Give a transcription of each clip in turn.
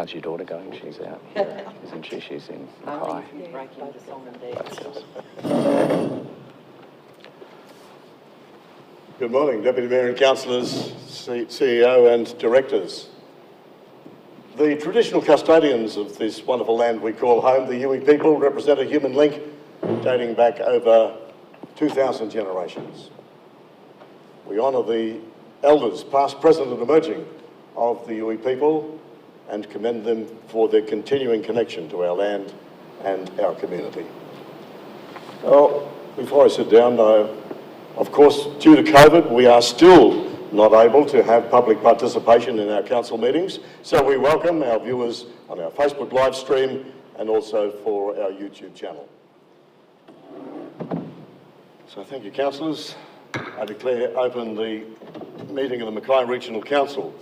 How's your daughter going? She's out, isn't she? She's in Mackay. Breaking into song and dance. Good morning, Deputy Mayor and Councillors, CEO and Directors. The traditional custodians of this wonderful land we call home, the Yuwi people, represent a human link dating back over 2,000 generations. We honour the elders, past, present and emerging, of the Yuwi people and commend them for their continuing connection to our land and our community. Well, before I sit down, of course, due to COVID, we are still not able to have public participation in our council meetings, so we welcome our viewers on our Facebook live stream and also for our YouTube channel. So thank you, councillors. I declare open the meeting of the Mackay Regional Council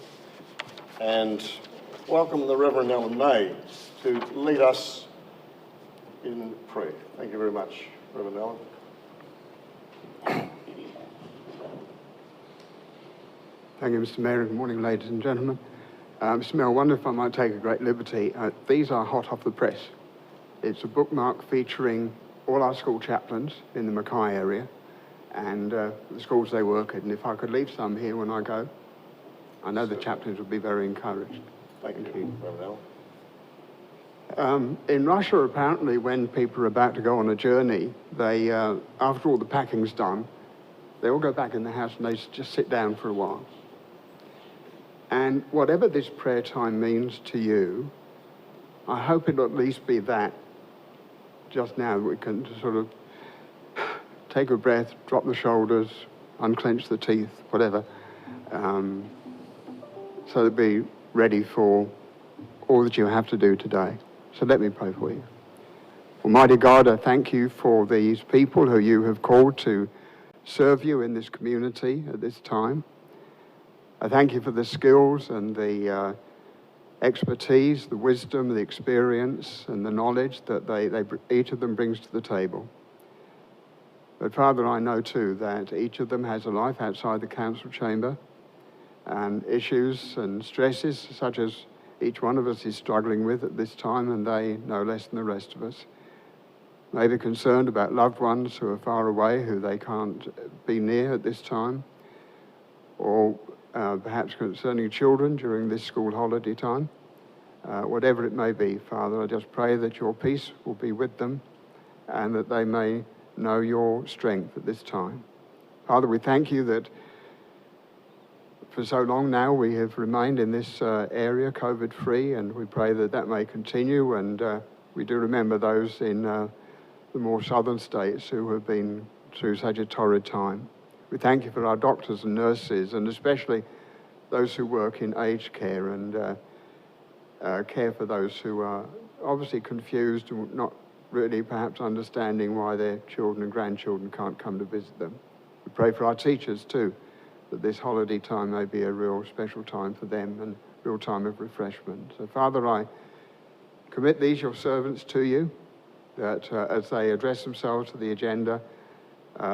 and welcome the Reverend Alan May to lead us in prayer. Thank you very much, Reverend Alan. Thank you, Mr. Mayor. Good morning, ladies and gentlemen. Mr. Mayor, I wonder if I might take a great liberty. These are hot off the press. It's a bookmark featuring all our school chaplains in the Mackay area and the schools they work in. And if I could leave some here when I go, I know the chaplains would be very encouraged. Thank you, Reverend Alan. In Russia, apparently, when people are about to go on a journey, they, after all the packing's done, they all go back in the house and they just sit down for a while. And whatever this prayer time means to you, I hope it'll at least be that. Just now we can sort of take a breath, drop the shoulders, unclench the teeth, whatever, so to be ready for all that you have to do today. So let me pray for you. Almighty God, I thank you for these people who you have called to serve you in this community at this time. I thank you for the skills and the expertise, the wisdom, the experience and the knowledge that each of them brings to the table. But Father, I know too that each of them has a life outside the council chamber and issues and stresses such as each one of us is struggling with at this time, and they no less than the rest of us. Maybe concerned about loved ones who are far away, who they can't be near at this time, or perhaps concerning children during this school holiday time. Whatever it may be, Father, I just pray that your peace will be with them and that they may know your strength at this time. Father, we thank you that for so long now we have remained in this area COVID-free, and we pray that that may continue, and we do remember those in the more southern states who have been through such a torrid time. We thank you for our doctors and nurses, and especially those who work in aged care and care for those who are obviously confused and not really perhaps understanding why their children and grandchildren can't come to visit them. We pray for our teachers too, that this holiday time may be a real special time for them and real time of refreshment. So Father, I commit these your servants to you, that as they address themselves to the agenda,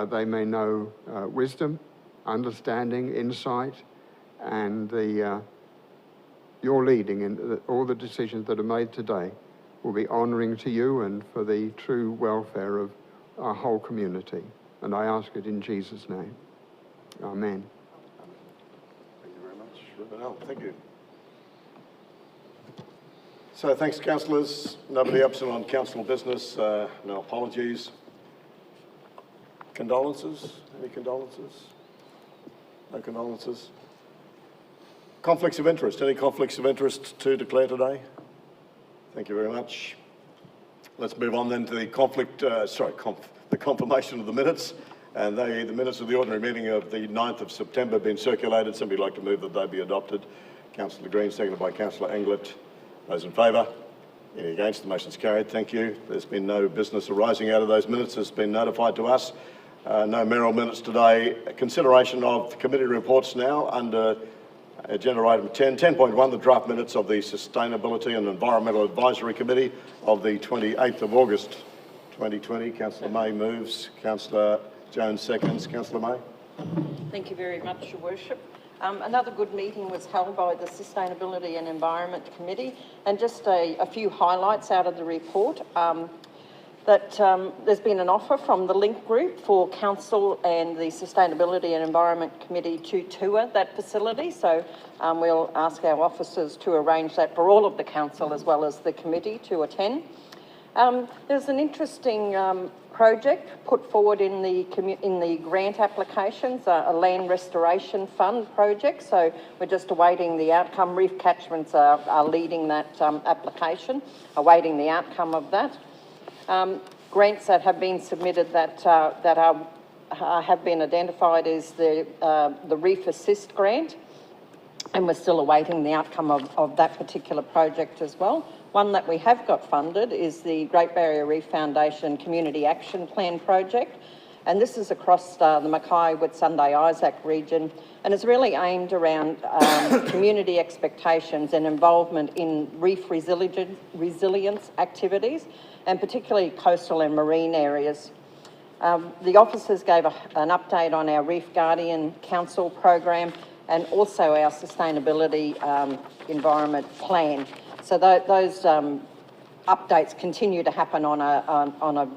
they may know wisdom, understanding, insight, and your leading in all the decisions that are made today will be honouring to you and for the true welfare of our whole community. And I ask it in Jesus' name. Amen. Thank you very much, Reverend Alan. Thank you. So thanks, councillors. Nobody absent on council business. No apologies. Condolences? Any condolences? No condolences. Conflicts of interest. Any conflicts of interest to declare today? Thank you very much. Let's move on then to the the confirmation of the minutes. And the minutes of the ordinary meeting of the 9th of September have been circulated. Somebody like to move that they be adopted? Councillor Green, seconded by Councillor Englert. Those in favour? Any against? The motion's carried. Thank you. There's been no business arising out of those minutes that's been notified to us. No mayoral minutes today. Consideration of the committee reports now under agenda item 10. 10.1, the draft minutes of the Sustainability and Environmental Advisory Committee of the 28th of August 2020. Councillor May moves. Councillor Jones seconds. Councillor May. Thank you very much, Your Worship. Another good meeting was held by the Sustainability and Environment Committee, and just a few highlights out of the report. that there's been an offer from the Link Group for Council and the Sustainability and Environment Committee to tour that facility. So we'll ask our officers to arrange that for all of the Council as well as the committee to attend. There's an interesting project put forward in the grant applications, a land restoration fund project. So we're just awaiting the outcome. Reef catchments are leading that application, awaiting the outcome of that. Grants that have been submitted that have been identified is the Reef Assist grant, and we're still awaiting the outcome of that particular project as well. One that we have got funded is the Great Barrier Reef Foundation Community Action Plan project, and this is across the Mackay, Whitsunday, Isaac region, and it's really aimed around community expectations and involvement in reef resilience activities, and particularly coastal and marine areas. The officers gave an update on our Reef Guardian Council program and also our sustainability environment plan. So those updates continue to happen on a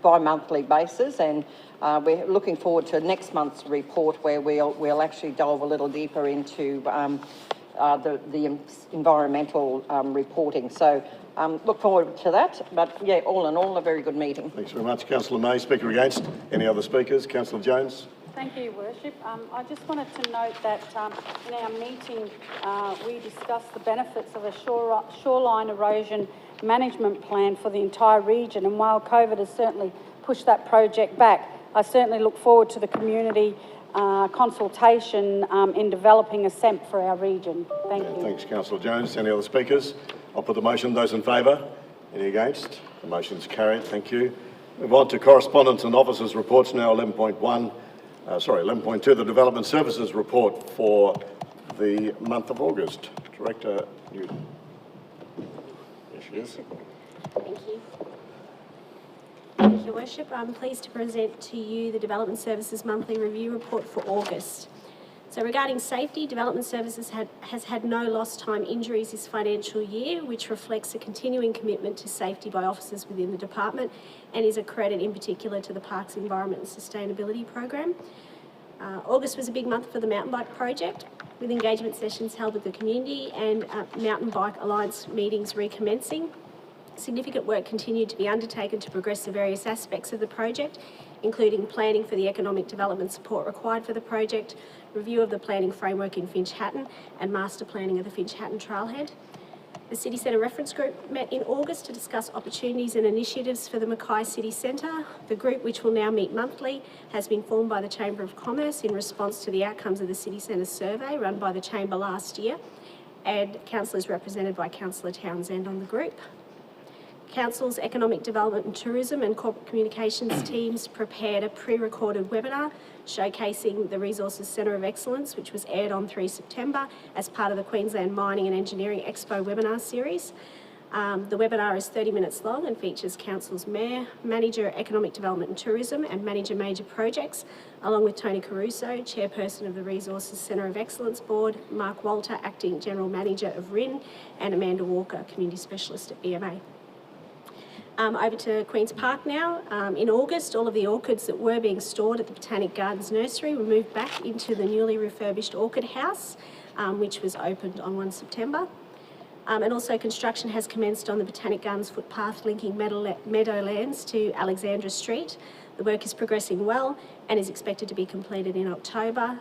bi-monthly basis, and we're looking forward to next month's report where we'll actually delve a little deeper into the environmental reporting. So look forward to that. But yeah, all in all, a very good meeting. Thanks very much, Councillor May. Speaker against. Any other speakers? Councillor Jones. Thank you, Your Worship. I just wanted to note that in our meeting, we discussed the benefits of a shoreline erosion management plan for the entire region. And while COVID has certainly pushed that project back, I certainly look forward to the community consultation in developing a SEMP for our region. Thank you. Thanks, Councillor Jones. Any other speakers? I'll put the motion. Those in favour? Any against? The motion's carried. Thank you. Move on to correspondence and officers' reports now. 11.2, the Development Services Report for the month of August. Director Newton. There she is. Thank you. Thank you, Your Worship. I'm pleased to present to you the Development Services Monthly Review Report for August. So regarding safety, Development Services has had no lost time injuries this financial year, which reflects a continuing commitment to safety by officers within the department and is a credit in particular to the Parks Environment and Sustainability Program. August was a big month for the mountain bike project, with engagement sessions held with the community and Mountain Bike Alliance meetings recommencing. Significant work continued to be undertaken to progress the various aspects of the project, including planning for the economic development support required for the project, review of the planning framework in Finch Hatton, and master planning of the Finch Hatton Trailhead. The City Centre Reference Group met in August to discuss opportunities and initiatives for the Mackay City Centre. The group, which will now meet monthly, has been formed by the Chamber of Commerce in response to the outcomes of the City Centre survey run by the Chamber last year, and Council is represented by Councillor Townsend on the group. Council's Economic Development and Tourism and Corporate Communications teams prepared a pre-recorded webinar showcasing the Resources Centre of Excellence, which was aired on 3 September as part of the Queensland Mining and Engineering Expo webinar series. The webinar is 30 minutes long and features Council's Mayor, Manager Economic Development and Tourism and Manager Major Projects, along with Tony Caruso, Chairperson of the Resources Centre of Excellence Board, Mark Walter, Acting General Manager of RIN, and Amanda Walker, Community Specialist at BMA. Over to Queen's Park now. In August, all of the orchids that were being stored at the Botanic Gardens Nursery were moved back into the newly refurbished Orchid House, which was opened on 1 September. And also construction has commenced on the Botanic Gardens footpath linking Meadowlands to Alexandra Street. The work is progressing well and is expected to be completed in October.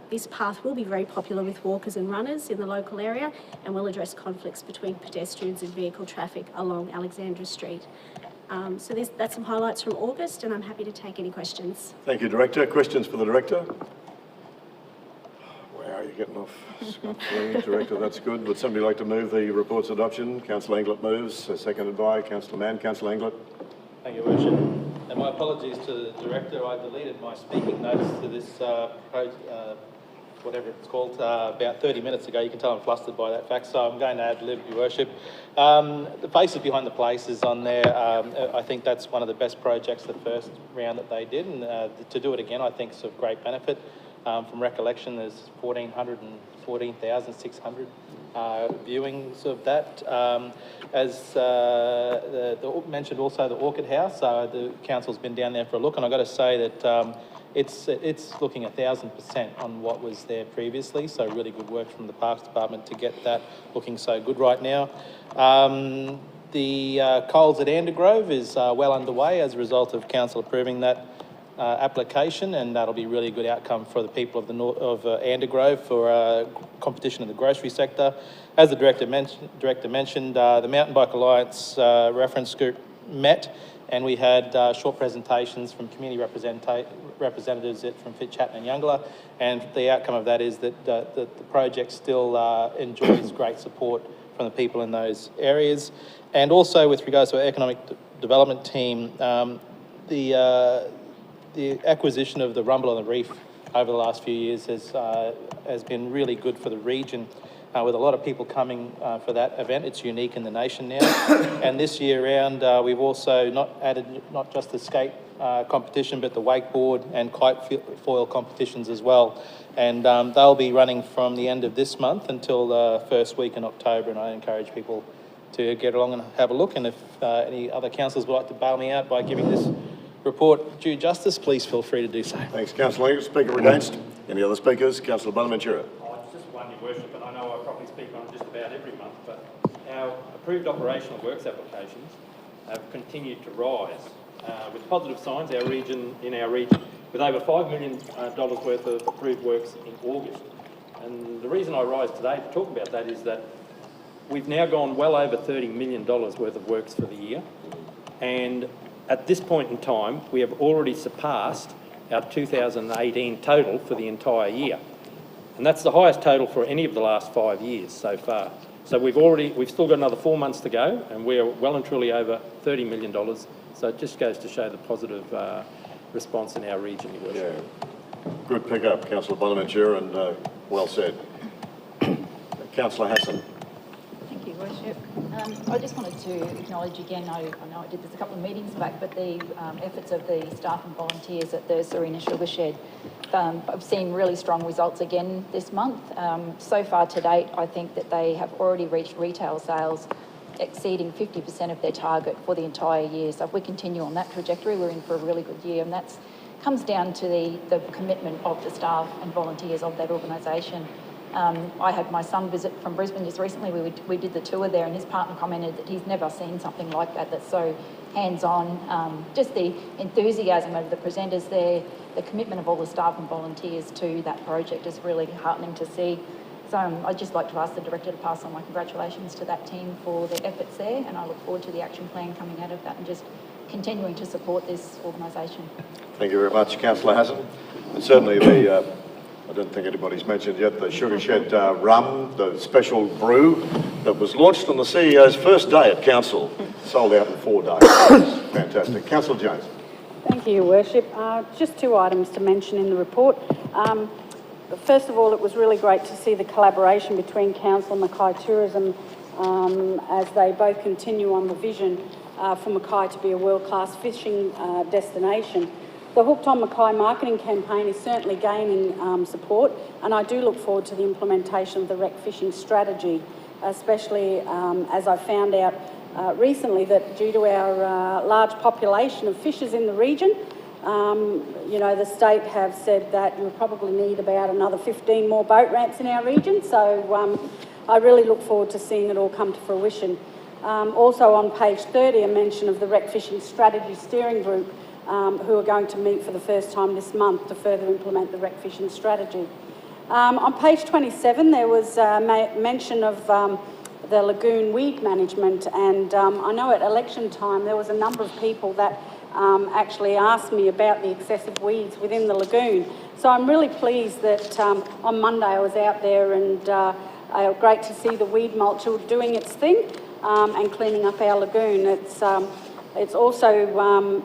This path will be very popular with walkers and runners in the local area and will address conflicts between pedestrians and vehicle traffic along Alexandra Street. So that's some highlights from August, and I'm happy to take any questions. Thank you, Director. Questions for the Director? Wow, you're getting off scot-free, Director. That's good. Would somebody like to move the report's adoption? Councillor Englert moves, seconded by Councillor Mann. Councillor Englert. Thank you, Worship. And my apologies to the Director. I deleted my speaking notes to this, whatever it's called, about 30 minutes ago. You can tell I'm flustered by that fact, so I'm going to ad-lib, Your Worship. The Faces Behind the Places on there, I think that's one of the best projects, the first round that they did, and to do it again, I think is of great benefit. From recollection, there's 14,600 viewings of that. As mentioned also the Orchid House, the council's been down there for a look, and I've got to say that it's looking 1,000% on what was there previously, so really good work from the Parks Department to get that looking so good right now. The Coles at Andergrove is well underway as a result of council approving that application, and that'll be really good outcome for the people of the Andergrove for competition in the grocery sector. As the director mentioned, the Mountain Bike Alliance reference group met, and we had short presentations from community representatives from Fitchatton and Youngla, and the outcome of that is that the project still enjoys great support from the people in those areas. And also with regards to our economic development team, the acquisition of the Rumble on the Reef over the last few years has been really good for the region, with a lot of people coming for that event. It's unique in the nation now. And this year round, we've also added not just the skate competition, but the wakeboard and kite foil competitions as well. And they'll be running from the end of this month until the first week in October, and I encourage people to get along and have a look. And if any other councillors would like to bail me out by giving this report due justice, please feel free to do so. Thanks, Councillor. Speaker against? Any other speakers? Councillor Bonaventura. It's just one, Your Worship, and I know I probably speak on just about every month, but our approved operational works applications have continued to rise with positive signs. In our region, with over $5 million worth of approved works in August. And the reason I rise today to talk about that is that we've now gone well over $30 million worth of works for the year, and at this point in time, we have already surpassed our 2018 total for the entire year. And that's the highest total for any of the last 5 years so far. So we've still got another 4 months to go, and we're well and truly over $30 million. So it just goes to show the positive response in our region. Yeah, good pick up, Councillor Bonaventura, and well said. Councillor Hassan. Thank you, Worship. I just wanted to acknowledge again, I know I did this a couple of meetings back, but the efforts of the staff and volunteers at the Serena Sugar Shed. I've seen really strong results again this month. So far to date, I think that they have already reached retail sales exceeding 50% of their target for the entire year. So if we continue on that trajectory, we're in for a really good year, and that comes down to the commitment of the staff and volunteers of that organisation. I had my son visit from Brisbane just recently. We did the tour there, and his partner commented that he's never seen something like that that's so hands-on. Just the enthusiasm of the presenters there, the commitment of all the staff and volunteers to that project is really heartening to see. So I'd just like to ask the Director to pass on my congratulations to that team for their efforts there, and I look forward to the action plan coming out of that and just continuing to support this organisation. Thank you very much, Councillor Hassan. And certainly I don't think anybody's mentioned yet, the Sugar Shed rum, the special brew that was launched on the CEO's first day at Council, sold out in 4 days. Fantastic. Councillor Jones. Thank you, Your Worship. Just 2 items to mention in the report. First of all, it was really great to see the collaboration between Council and Mackay Tourism as they both continue on the vision for Mackay to be a world-class fishing destination. The Hooked on Mackay marketing campaign is certainly gaining support, and I do look forward to the implementation of the rec fishing strategy, especially as I found out recently that due to our large population of fishers in the region, you know, the state have said that you'll probably need about another 15 more boat ramps in our region, so I really look forward to seeing it all come to fruition. Also on page 30, a mention of the rec fishing strategy steering group who are going to meet for the first time this month to further implement the rec fishing strategy. On page 27, there was mention of the lagoon weed management, and I know at election time there was a number of people that actually asked me about the excessive weeds within the lagoon. So I'm really pleased that on Monday I was out there, and great to see the weed mulch doing its thing and cleaning up our lagoon. It's also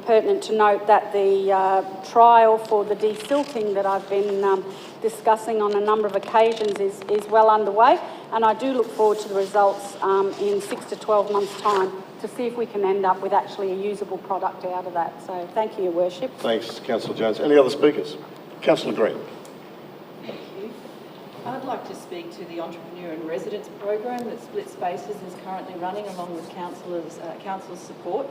pertinent to note that the trial for the desilting that I've been discussing on a number of occasions is well underway, and I do look forward to the results in 6 to 12 months' time to see if we can end up with actually a usable product out of that. So thank you, Your Worship. Thanks, Councillor Jones. Any other speakers? Councillor Green. Thank you. I'd like to speak to the Entrepreneur in Residence program that Split Spaces is currently running along with councillors' support.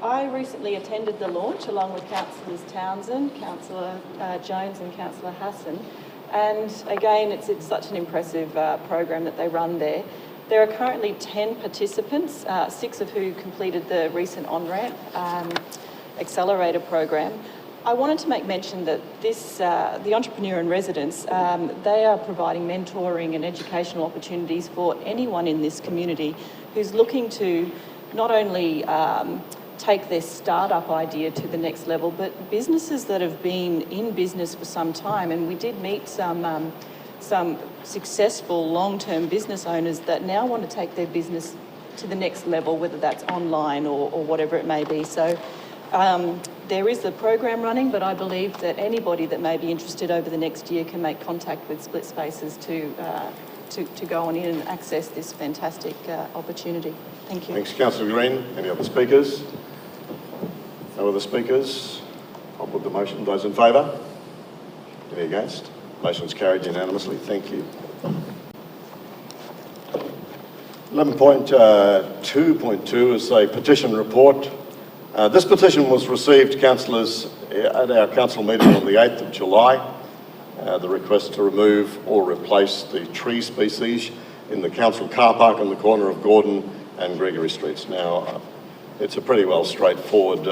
I recently attended the launch along with Councillors Townsend, Councillor Jones and Councillor Hassan, and again it's such an impressive program that they run there. There are currently 10 participants, 6 of who completed the recent on-ramp accelerator program. I wanted to make mention that the Entrepreneur in Residence, they are providing mentoring and educational opportunities for anyone in this community who's looking to not only take their startup idea to the next level, but businesses that have been in business for some time. And we did meet some successful long-term business owners that now want to take their business to the next level, whether that's online or whatever it may be. So there is a program running, but I believe that anybody that may be interested over the next year can make contact with Split Spaces to go on in and access this fantastic opportunity. Thank you. Thanks, Councillor Green. Any other speakers? No other speakers? I'll put the motion. Those in favour? Any against? Motion's carried unanimously. Thank you. 11.2.2 is a petition report. This petition was received, councillors, at our council meeting on the 8th of July. The request to remove or replace the tree species in the council car park on the corner of Gordon and Gregory Streets. Now, it's a pretty well straightforward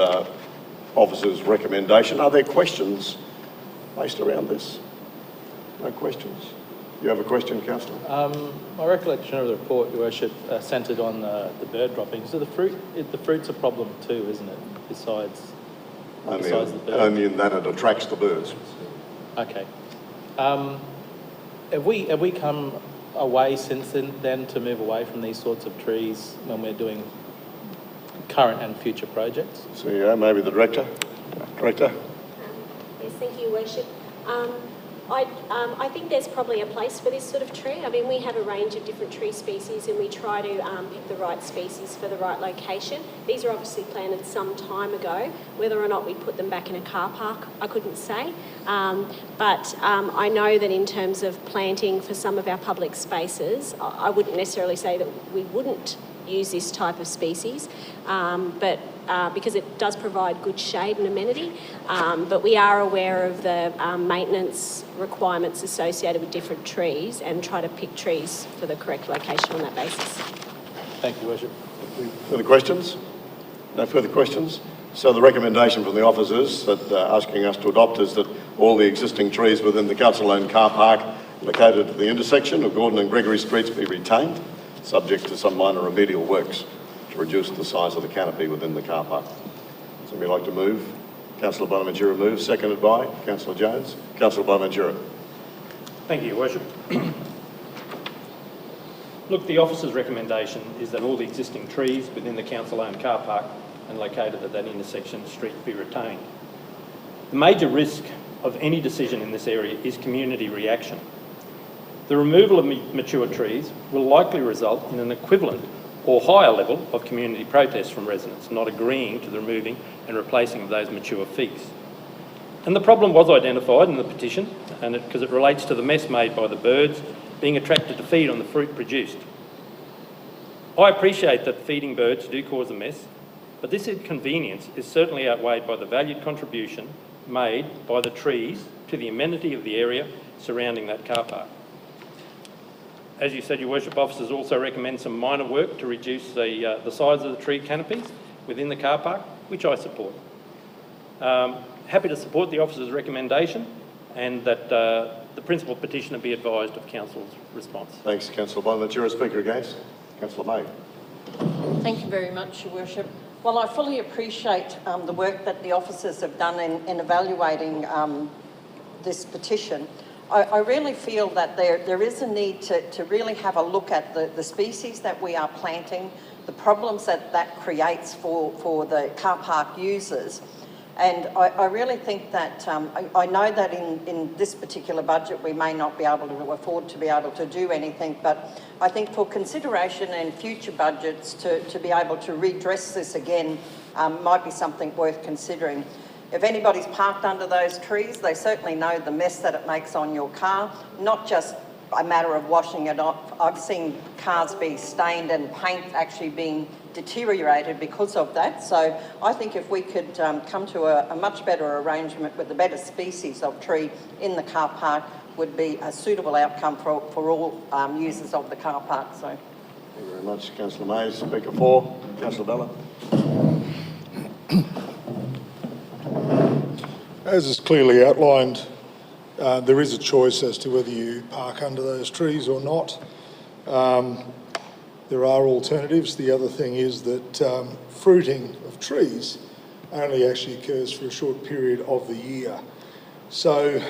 officer's recommendation. Are there questions based around this? No questions? You have a question, councillor? My recollection of the report, Your Worship, centred on the bird droppings. So the fruit's a problem too, isn't it? Besides the birds. Only in that it attracts the birds. Okay. Have we come away since then to move away from these sorts of trees when we're doing current and future projects? CEO, maybe the Director? Director? Yes, thank you, Worship. I think there's probably a place for this sort of tree. I mean, we have a range of different tree species and we try to pick the right species for the right location. These are obviously planted some time ago. Whether or not we put them back in a car park, I couldn't say. But I know that in terms of planting for some of our public spaces, I wouldn't necessarily say that we wouldn't use this type of species, but because it does provide good shade and amenity, but we are aware of the maintenance requirements associated with different trees and try to pick trees for the correct location on that basis. Thank you, Worship. Further questions? No further questions? So the recommendation from the officers that asking us to adopt is that all the existing trees within the council-owned car park located at the intersection of Gordon and Gregory Streets be retained, subject to some minor remedial works to reduce the size of the canopy within the car park. Somebody like to move? Councillor Bonaventura moves, seconded by Councillor Jones. Councillor Bonaventura. Thank you, Your Worship. Look, the officer's recommendation is that all the existing trees within the council-owned car park and located at that intersection street be retained. The major risk of any decision in this area is community reaction. The removal of mature trees will likely result in an equivalent or higher level of community protest from residents not agreeing to the removing and replacing of those mature figs. And the problem was identified in the petition because it relates to the mess made by the birds being attracted to feed on the fruit produced. I appreciate that feeding birds do cause a mess, but this inconvenience is certainly outweighed by the valued contribution made by the trees to the amenity of the area surrounding that car park. As you said, Your Worship, officers also recommend some minor work to reduce the size of the tree canopies within the car park, which I support. Happy to support the officer's recommendation and that the principal petitioner be advised of Council's response. Thanks, Councillor Bonaventura. Speaker against? Councillor May. Thank you very much, Your Worship. Well, I fully appreciate the work that the officers have done in evaluating this petition. I really feel that there is a need to really have a look at the species that we are planting, the problems that creates for the car park users. And I really think that, I know that in this particular budget we may not be able to afford to be able to do anything, but I think for consideration in future budgets to be able to redress this again might be something worth considering. If anybody's parked under those trees, they certainly know the mess that it makes on your car, not just a matter of washing it off. I've seen cars be stained and paint actually being deteriorated because of that. So I think if we could come to a much better arrangement with a better species of tree in the car park would be a suitable outcome for all users of the car park. So. Thank you very much, Councillor Mayes. Speaker 4, Councillor Bella. As is clearly outlined, there is a choice as to whether you park under those trees or not. There are alternatives. The other thing is that fruiting of trees only actually occurs for a short period of the year. So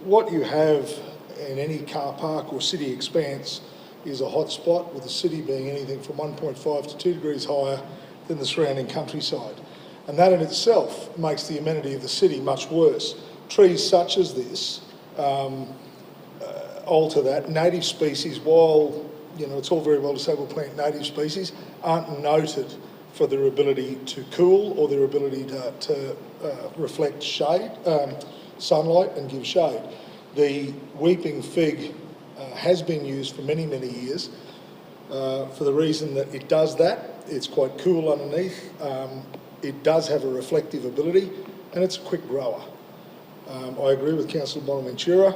what you have in any car park or city expanse is a hot spot, with the city being anything from 1.5 to 2 degrees higher than the surrounding countryside. And that in itself makes the amenity of the city much worse. Trees such as this alter that. Native species, while it's all very well to say we'll plant native species, aren't noted for their ability to cool or their ability to reflect shade, sunlight and give shade. The weeping fig has been used for many, many years for the reason that it does that. It's quite cool underneath. It does have a reflective ability, and it's a quick grower. I agree with Councillor Bonaventura.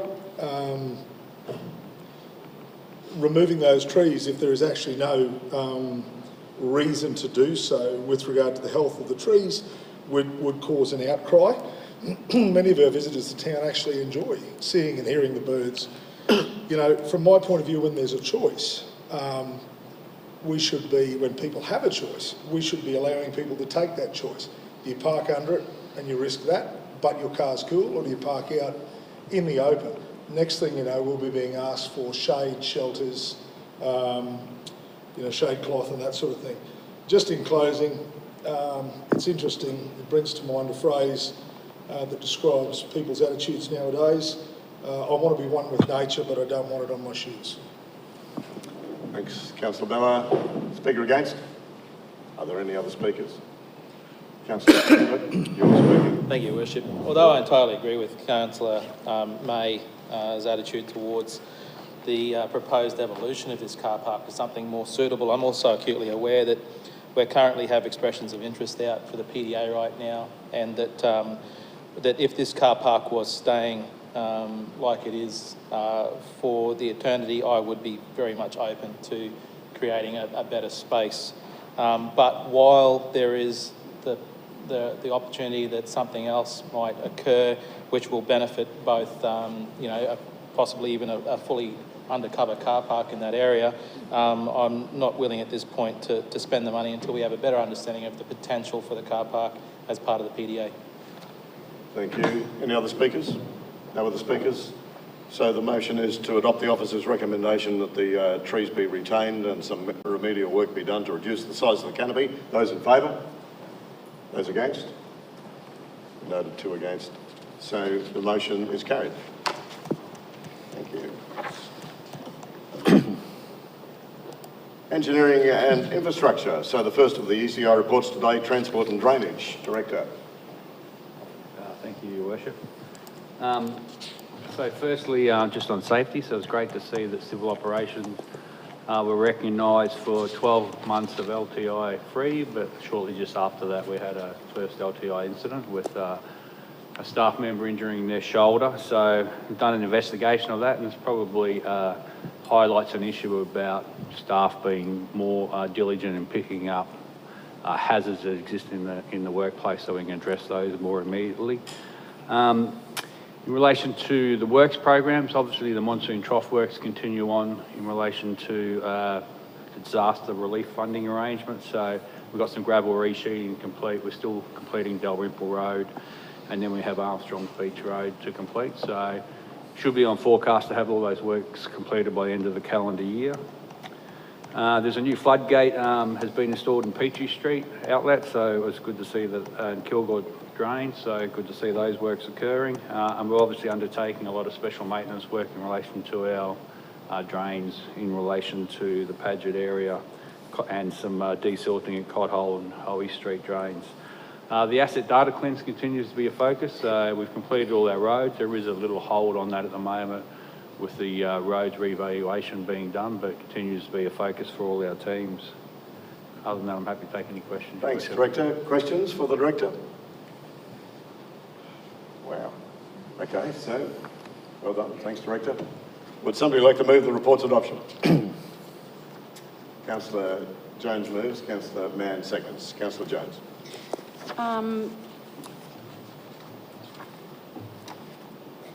Removing those trees, if there is actually no reason to do so with regard to the health of the trees, would cause an outcry. Many of our visitors to town actually enjoy seeing and hearing the birds. From my point of view, when there's a choice, we should be, when people have a choice, we should be allowing people to take that choice. Do you park under it and you risk that, but your car's cool, or do you park out in the open? Next thing you know, we'll be being asked for shade shelters, shade cloth and that sort of thing. Just in closing, it's interesting, it brings to mind a phrase that describes people's attitudes nowadays. I want to be one with nature, but I don't want it on my shoes. Thanks, Councillor Bella. Speaker against? Are there any other speakers? Councillor, you're speaking. Thank you, Your Worship. Although I entirely agree with Councillor May's attitude towards the proposed evolution of this car park as something more suitable, I'm also acutely aware that we currently have expressions of interest out for the PDA right now, and that that if this car park was staying like it is for the eternity, I would be very much open to creating a better space. But while there is the opportunity that something else might occur which will benefit both, possibly even a fully undercover car park in that area, I'm not willing at this point to spend the money until we have a better understanding of the potential for the car park as part of the PDA. Thank you. Any other speakers? No other speakers? So the motion is to adopt the officer's recommendation that the trees be retained and some remedial work be done to reduce the size of the canopy. Those in favour? Those against? Noted, 2 against. So the motion is carried. Thank you. Engineering and infrastructure. So the first of the ECI reports today, Transport and Drainage. Director. Thank you, Your Worship. So firstly, just on safety, so it's great to see that civil operations were recognised for 12 months of LTI free, but shortly just after that we had a first LTI incident with a staff member injuring their shoulder. So we've done an investigation of that, and it's probably highlights an issue about staff being more diligent in picking up hazards that exist in the workplace, so we can address those more immediately. In relation to the works programs, obviously the monsoon trough works continue on in relation to disaster relief funding arrangements. So we've got some gravel resheeting complete. We're still completing Dalrymple Road, and then we have Armstrong Beach Road to complete. So should be on forecast to have all those works completed by the end of the calendar year. There's a new floodgate has been installed in Peachey Street outlet, so it was good to see that Kilgore drain, so good to see those works occurring. And we're obviously undertaking a lot of special maintenance work in relation to our drains in relation to the Paget area and some desilting at Cod Hole and Hoey Street drains. The asset data cleanse continues to be a focus. We've completed all our roads. There is a little hold on that at the moment with the roads revaluation being done, but it continues to be a focus for all our teams. Other than that, I'm happy to take any questions. Thanks, Director. Questions for the Director? Wow. Okay, so, well done. Thanks, Director. Would somebody like to move the report's adoption? Councillor Jones moves, Councillor Mann seconds. Councillor Jones.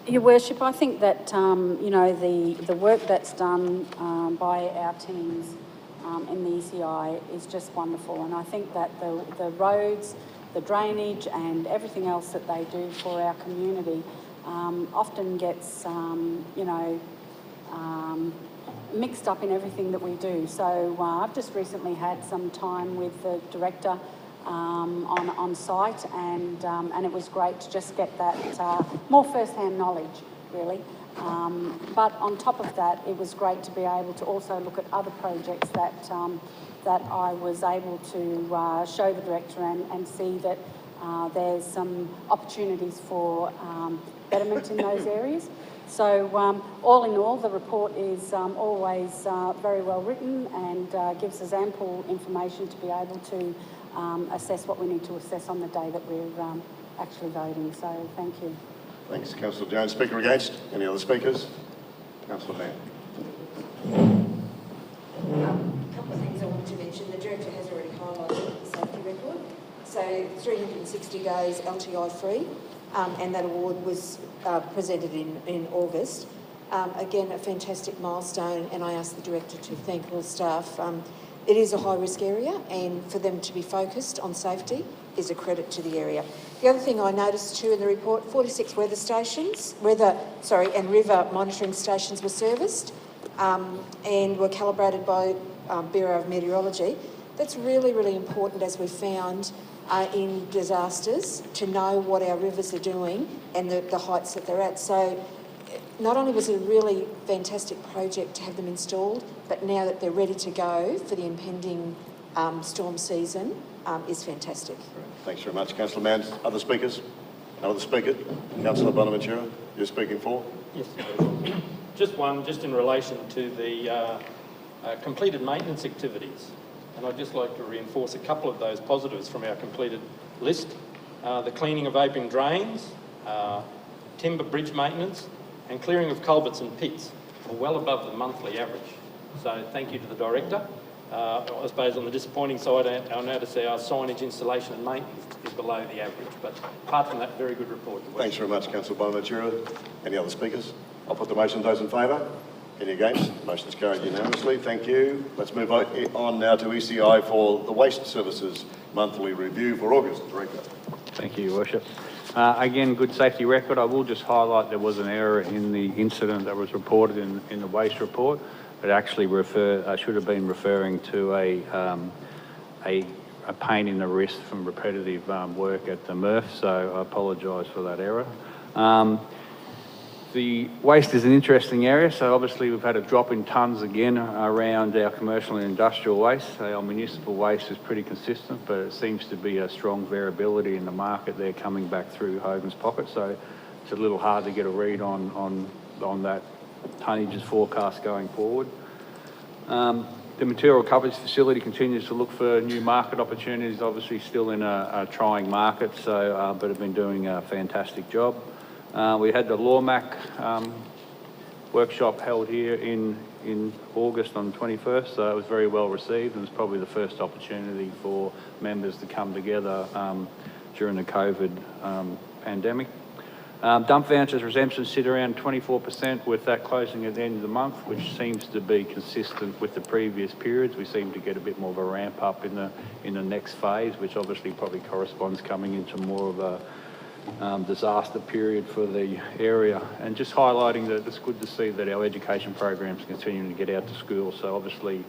Your Worship, I think that, you know, the work that's done by our teams in the ECI is just wonderful. And I think that the roads, the drainage and everything else that they do for our community often gets, you know, mixed up in everything that we do. So I've just recently had some time with the Director on site, and it was great to just get that more first-hand knowledge, really. But on top of that, it was great to be able to also look at other projects that that I was able to show the Director and see that there's some opportunities for betterment in those areas. So all in all, the report is always very well written and gives us ample information to be able to assess what we need to assess on the day that we're actually voting. So thank you. Thanks, Councillor Jones. Speaker against? Any other speakers? Councillor Mann. A couple of things I wanted to mention. The Director has already highlighted the safety record. So 360 days LTI free, and that award was presented in August. Again, a fantastic milestone, and I asked the Director to thank all staff. It is a high-risk area, and for them to be focused on safety is a credit to the area. The other thing I noticed too in the report, 46 and river monitoring stations were serviced and were calibrated by Bureau of Meteorology. That's really, really important, as we found in disasters, to know what our rivers are doing and the heights that they're at. So not only was it a really fantastic project to have them installed, but now that they're ready to go for the impending storm season is fantastic. Thanks very much, Councillor Mann. Other speakers? No other speaker? Councillor Bonaventura, you're speaking for? Yes. Just one, just in relation to the completed maintenance activities. And I'd just like to reinforce a couple of those positives from our completed list. The cleaning of open drains, timber bridge maintenance, and clearing of culverts and pits are well above the monthly average. So thank you to the Director. I suppose on the disappointing side, I notice our signage installation and maintenance is below the average. But apart from that, very good report. Thanks very much, Councillor Bonaventura. Any other speakers? I'll put the motion. Those in favour? Any against? Motion's carried unanimously. Thank you. Let's move on now to ECI for the Waste Services Monthly Review for August. Director. Thank you, Your Worship. Again, good safety record. I will just highlight there was an error in the incident that was reported in the waste report. It actually should have been referring to a pain in the wrist from repetitive work at the MRF, so I apologise for that error. The waste is an interesting area, so obviously we've had a drop in tonnes again around our commercial and industrial waste. Our municipal waste is pretty consistent, but it seems to be a strong variability in the market there coming back through Hogan's Pocket, so it's a little hard to get a read on that tonnages forecast going forward. The material coverage facility continues to look for new market opportunities, obviously still in a trying market, so but have been doing a fantastic job. We had the LawMAC workshop held here in August on the 21st, so it was very well received, and it's probably the first opportunity for members to come together during the COVID pandemic. Dump vouchers redemptions sit around 24%, with that closing at the end of the month, which seems to be consistent with the previous periods. We seem to get a bit more of a ramp up in the next phase, which obviously probably corresponds coming into more of a disaster period for the area. And just highlighting that it's good to see that our education programs continuing to get out to school. So obviously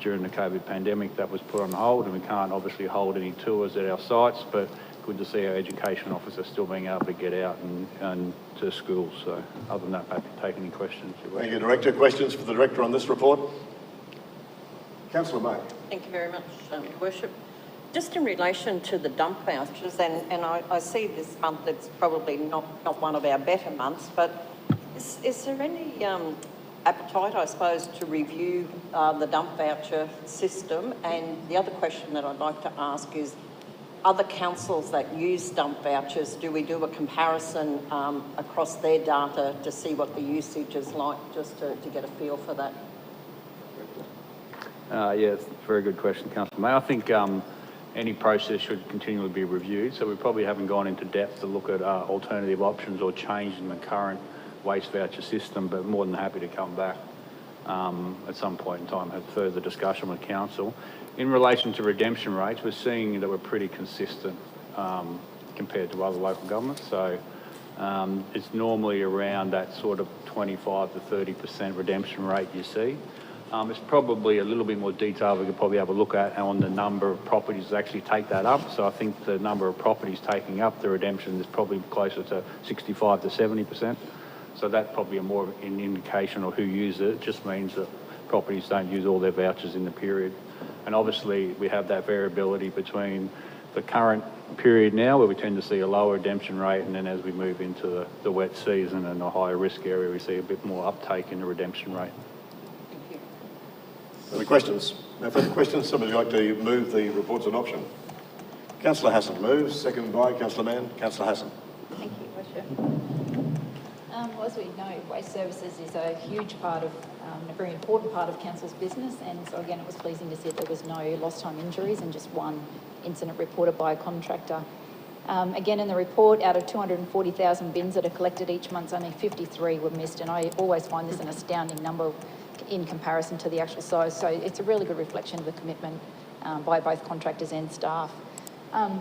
during the COVID pandemic that was put on hold, and we can't obviously hold any tours at our sites, but good to see our education officers still being able to get out and to schools. So other than that, happy to take any questions. Thank you, Director. Questions for the Director on this report? Councillor May. Thank you very much, Your Worship. Just in relation to the dump vouchers, and I see this month it's probably not one of our better months, but Is there any appetite, I suppose, to review the dump voucher system? And the other question that I'd like to ask is, other councils that use dump vouchers, do we do a comparison across their data to see what the usage is like, just to get a feel for that? Yeah, it's a very good question, Councillor May. I think any process should continually be reviewed, so we probably haven't gone into depth to look at alternative options or changing the current waste voucher system, but more than happy to come back at some point in time, have further discussion with Council. In relation to redemption rates, we're seeing that we're pretty consistent compared to other local governments. So it's normally around that sort of 25 to 30% redemption rate you see. It's probably a little bit more detail we could probably have a look at on the number of properties that actually take that up. So I think the number of properties taking up the redemption is probably closer to 65 to 70%. So that's probably a more an indication of who uses it. It just means that properties don't use all their vouchers in the period. And obviously we have that variability between the current period now, where we tend to see a lower redemption rate, and then as we move into the wet season and a higher risk area, we see a bit more uptake in the redemption rate. Any questions? No further questions? Somebody like to move the reports on adoption? Councillor Hassan moves, seconded by Councillor Mann. Councillor Hassan. Thank you, Worship. Well, as we know, waste services is a huge part of, a very important part of Council's business, and so again it was pleasing to see that there was no lost time injuries and just one incident reported by a contractor. Again, in the report, out of 240,000 bins that are collected each month, only 53 were missed, and I always find this an astounding number in comparison to the actual size. So it's a really good reflection of the commitment by both contractors and staff.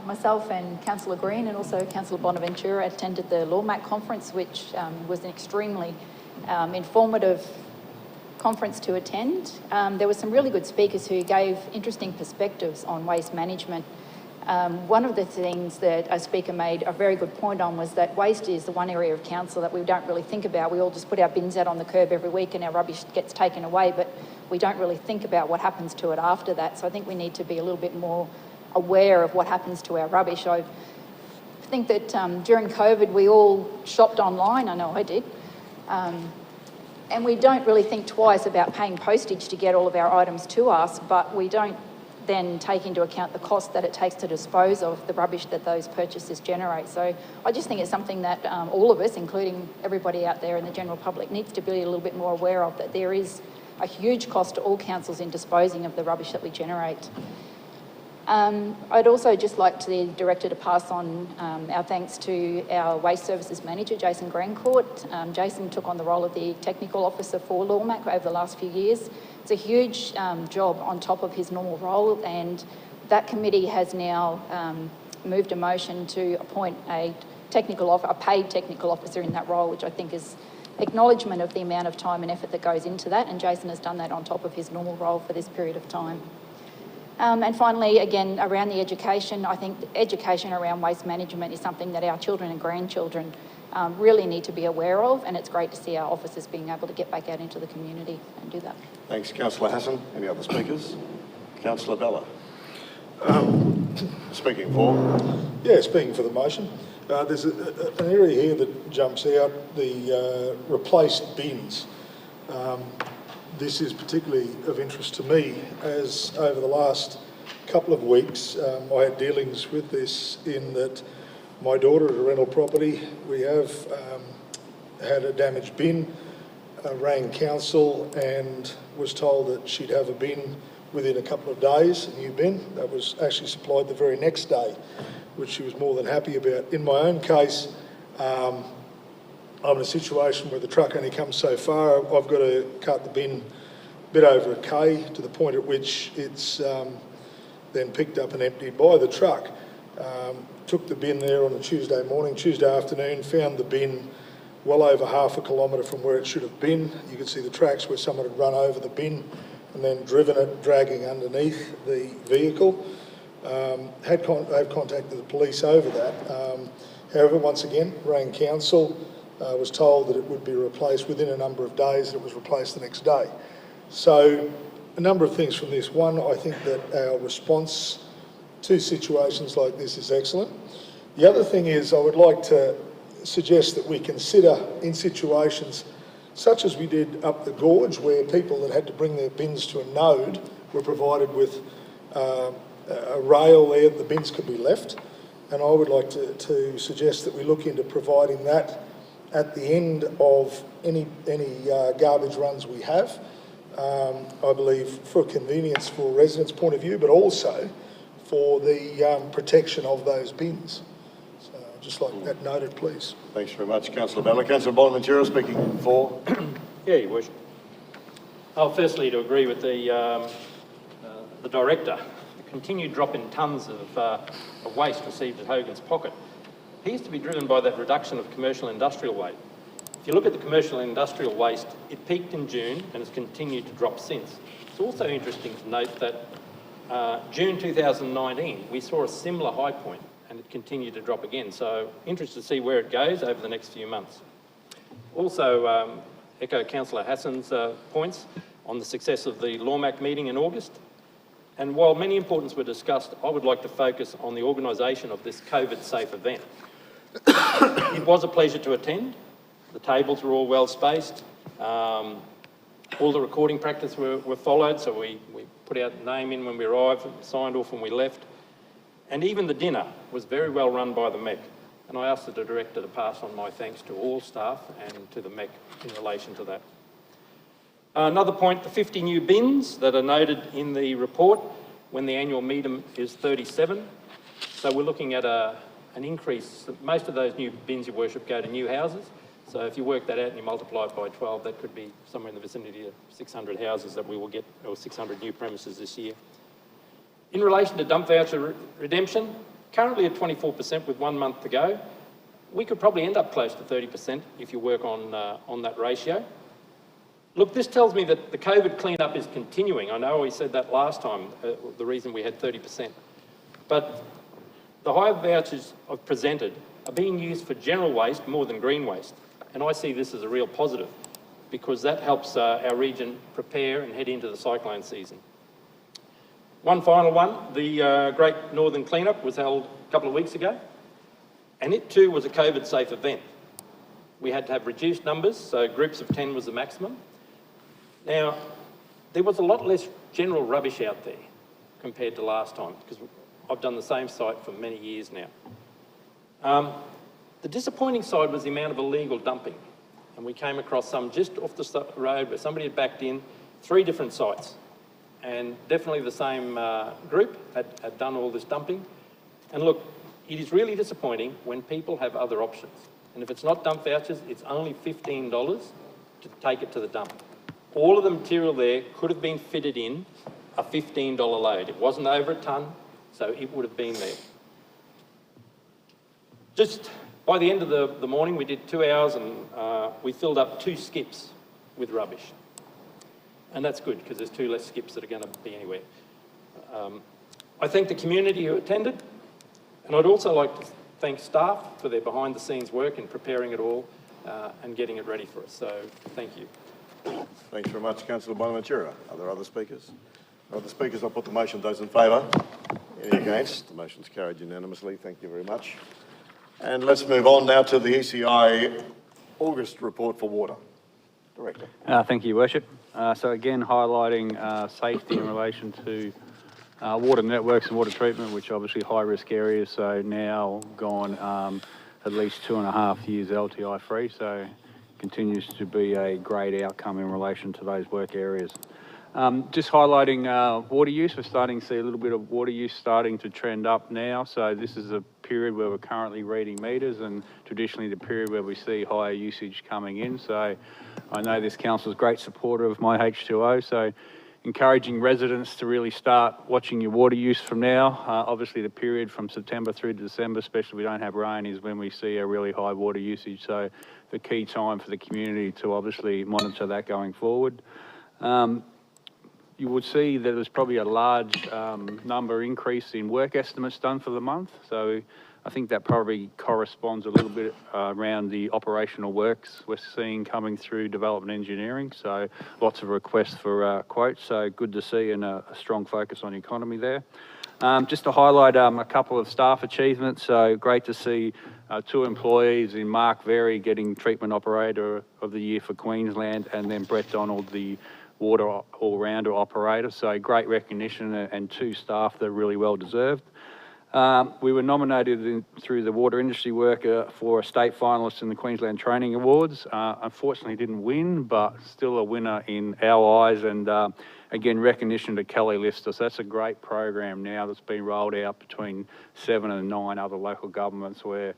Myself and Councillor Green and also Councillor Bonaventura attended the MECC conference, which was an extremely informative conference to attend. There were some really good speakers who gave interesting perspectives on waste management. One of the things that a speaker made a very good point on was that waste is the one area of council that we don't really think about. We all just put our bins out on the curb every week and our rubbish gets taken away, but we don't really think about what happens to it after that. So I think we need to be a little bit more aware of what happens to our rubbish. I think that during COVID we all shopped online, I know I did, and we don't really think twice about paying postage to get all of our items to us, but we don't then take into account the cost that it takes to dispose of the rubbish that those purchases generate. So I just think it's something that all of us, including everybody out there in the general public, needs to be a little bit more aware of, that there is a huge cost to all councils in disposing of the rubbish that we generate. I'd also just like the Director to pass on our thanks to our Waste Services Manager, Jason Grandcourt. Jason took on the role of the Technical Officer for MECC over the last few years. It's a huge job on top of his normal role, and that committee has now moved a motion to appoint a paid technical officer in that role, which I think is acknowledgement of the amount of time and effort that goes into that, and Jason has done that on top of his normal role for this period of time. And finally, again, around the education, I think education around waste management is something that our children and grandchildren really need to be aware of, and it's great to see our officers being able to get back out into the community and do that. Thanks, Councillor Hassan. Any other speakers? Councillor Bella. Speaking for? Yeah, speaking for the motion. There's an area here that jumps out, the replaced bins. This is particularly of interest to me, as over the last couple of weeks I had dealings with this, in that my daughter at a rental property, we have had a damaged bin, rang council and was told that she'd have a bin within a couple of days, a new bin. That was actually supplied the very next day, which she was more than happy about. In my own case, I'm in a situation where the truck only comes so far. I've got to cut the bin a bit over a K, to the point at which it's then picked up and emptied by the truck. Took the bin there on a Tuesday morning, Tuesday afternoon, found the bin well over half a kilometre from where it should have been. You could see the tracks where someone had run over the bin and then driven it, dragging underneath the vehicle. I've contacted the police over that. However, once again, rang council, was told that it would be replaced within a number of days, and it was replaced the next day. So a number of things from this. One, I think that our response to situations like this is excellent. The other thing is, I would like to suggest that we consider in situations such as we did up the gorge, where people that had to bring their bins to a node were provided with a rail there that the bins could be left. And I would like to suggest that we look into providing that at the end of any garbage runs we have. I believe for convenience for residents' point of view, but also for the protection of those bins. So I'd just like that noted, please. Thanks very much, Councillor Ballard. Councillor Bonaventura speaking for. Yeah, Your Worship. Firstly, to agree with the Director, the continued drop in tonnes of waste received at Hogan's Pocket appears to be driven by that reduction of commercial industrial waste. If you look at the commercial industrial waste, it peaked in June and has continued to drop since. It's also interesting to note that June 2019, we saw a similar high point and it continued to drop again. So interested to see where it goes over the next few months. Also, echo Councillor Hassan's points on the success of the LawMAC meeting in August. And while many importance were discussed, I would like to focus on the organisation of this COVID-safe event. It was a pleasure to attend. The tables were all well spaced. All the recording practice were followed, so we put our name in when we arrived, signed off when we left. And even the dinner was very well run by the MECC. And I asked the Director to pass on my thanks to all staff and to the MECC in relation to that. Another point, the 50 new bins that are noted in the report when the annual meeting is 37. So we're looking at an increase. Most of those new bins, Your Worship, go to new houses. So if you work that out and you multiply it by 12, that could be somewhere in the vicinity of 600 houses that we will get, or 600 new premises this year. In relation to dump voucher redemption, currently at 24% with 1 month to go. We could probably end up close to 30% if you work on that ratio. Look, this tells me that the COVID cleanup is continuing. I know we said that last time, the reason we had 30%. But the hire vouchers I've presented are being used for general waste more than green waste. And I see this as a real positive because that helps our region prepare and head into the cyclone season. One final one, the Great Northern Cleanup was held a couple of weeks ago, and it too was a COVID-safe event. We had to have reduced numbers, so groups of 10 was the maximum. Now, there was a lot less general rubbish out there compared to last time, because I've done the same site for many years now. The disappointing side was the amount of illegal dumping, and we came across some just off the road where somebody had backed in 3 different sites. And definitely the same group had done all this dumping. And look, it is really disappointing when people have other options. And if it's not dump vouchers, it's only $15 to take it to the dump. All of the material there could have been fitted in a $15 load. It wasn't over a tonne, so it would have been there. Just by the end of the morning, we did 2 hours and we filled up 2 skips with rubbish. And that's good because there's 2 less skips that are going to be anywhere. I thank the community who attended, and I'd also like to thank staff for their behind-the-scenes work in preparing it all and getting it ready for us. So thank you. Thanks very much, Councillor Bonaventura. Are there other speakers? Other speakers? I'll put the motion. Those in favour? Any against? The motion's carried unanimously. Thank you very much. And let's move on now to the ECI August report for water. Director. Thank you, Your Worship. So again, highlighting safety in relation to water networks and water treatment, which are obviously high-risk areas, so now gone at least 2.5 years LTI free, so continues to be a great outcome in relation to those work areas. Just highlighting water use, we're starting to see a little bit of water use starting to trend up now, so this is a period where we're currently reading meters and traditionally the period where we see higher usage coming in. So I know this council is a great supporter of my H2O, so encouraging residents to really start watching your water use from now. Obviously the period from September through to December, especially if we don't have rain, is when we see a really high water usage. So the key time for the community to obviously monitor that going forward. You would see that there's probably a large number increase in work estimates done for the month. So I think that probably corresponds a little bit around the operational works we're seeing coming through development engineering. So lots of requests for quotes. So good to see and a strong focus on the economy there. Just to highlight a couple of staff achievements. So great to see 2 employees in Mark Very getting Treatment Operator of the Year for Queensland, and then Brett Donald, the Water All-Rounder Operator. So great recognition, and 2 staff that are really well deserved. We were nominated through the Water Industry Worker for a state finalist in the Queensland Training Awards. Unfortunately didn't win, but still a winner in our eyes, and again, recognition to Kelly Lister. So that's a great program now that's been rolled out between 7 and 9 other local governments, where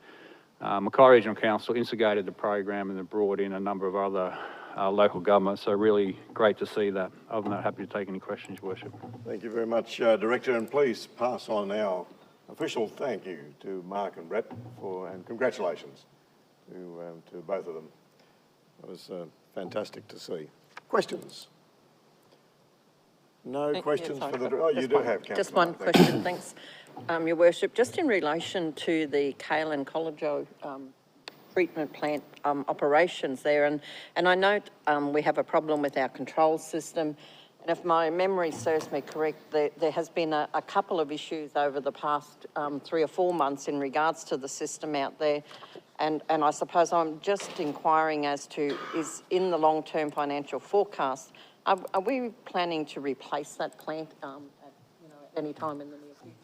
Mackay Regional Council instigated the program and then brought in a number of other local governments. So really great to see that. I'm not happy to take any questions, Your Worship. Thank you very much, Director, and please pass on our official thank you to Mark and Brett and congratulations to both of them. It was fantastic to see. Questions? No questions for the... Oh, you do have, Councillor. Just one question, thanks. Your Worship, just in relation to the Kale and Collajo treatment plant operations there, and I note we have a problem with our control system. And if my memory serves me correct, there has been a couple of issues over the past 3 or 4 months in regards to the system out there. And I suppose I'm just inquiring as to, is in the long-term financial forecast, are we planning to replace that plant at any time in the near future?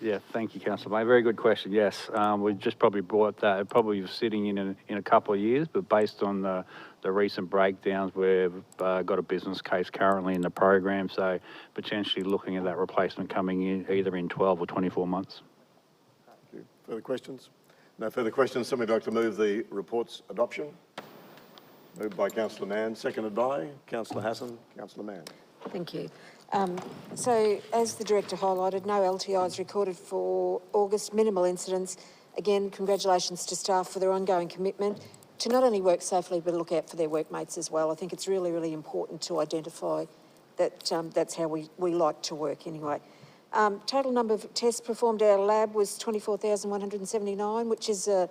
Yeah, thank you, Councillor May. Very good question. Yes, we just probably brought that. It probably was sitting in a couple of years, but based on the recent breakdowns, we've got a business case currently in the program, so potentially looking at that replacement coming in either in 12 or 24 months. Thank you. Further questions? No further questions. Somebody like to move the report's adoption? Moved by Councillor Mann, seconded by Councillor Hassan. Councillor Mann. Thank you. So, as the Director highlighted, no LTIs recorded for August, minimal incidents. Again, congratulations to staff for their ongoing commitment to not only work safely but look out for their workmates as well. I think it's really, really important to identify that that's how we like to work anyway. Total number of tests performed at our lab was 24,179, which is a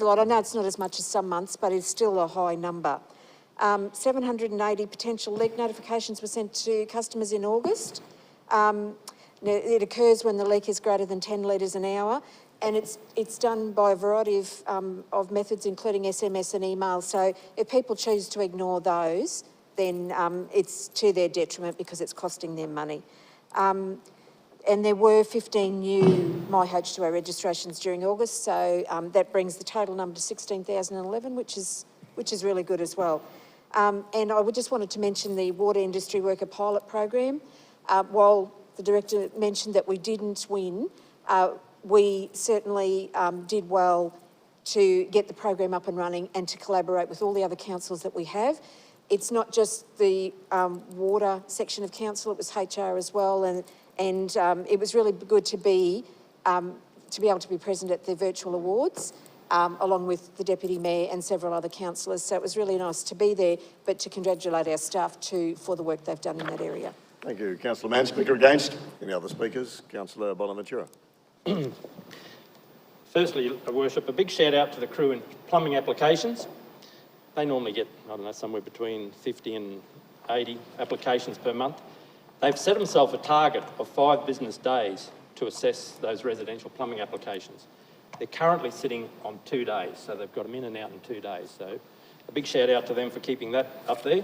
lot. I know it's not as much as some months, but it's still a high number. 780 potential leak notifications were sent to customers in August. It occurs when the leak is greater than 10 litres an hour, and it's done by a variety of methods, including SMS and email. So if people choose to ignore those, then it's to their detriment because it's costing them money. And there were 15 new MyH2O registrations during August, so that brings the total number to 16,011, which is really good as well. And I just wanted to mention the Water Industry Worker Pilot Program. While the Director mentioned that we didn't win, we certainly did well to get the program up and running and to collaborate with all the other councils that we have. It's not just the water section of council, it was HR as well, and it was really good to be able to be present at the virtual awards, along with the Deputy Mayor and several other councillors. So it was really nice to be there, but to congratulate our staff too for the work they've done in that area. Thank you, Councillor Mann. Speaker against? Any other speakers? Councillor Bonaventura. Firstly, Your Worship, a big shout out to the crew in plumbing applications. They normally get, I don't know, somewhere between 50 and 80 applications per month. They've set themselves a target of 5 business days to assess those residential plumbing applications. They're currently sitting on 2 days, so they've got them in and out in 2 days. So a big shout out to them for keeping that up there.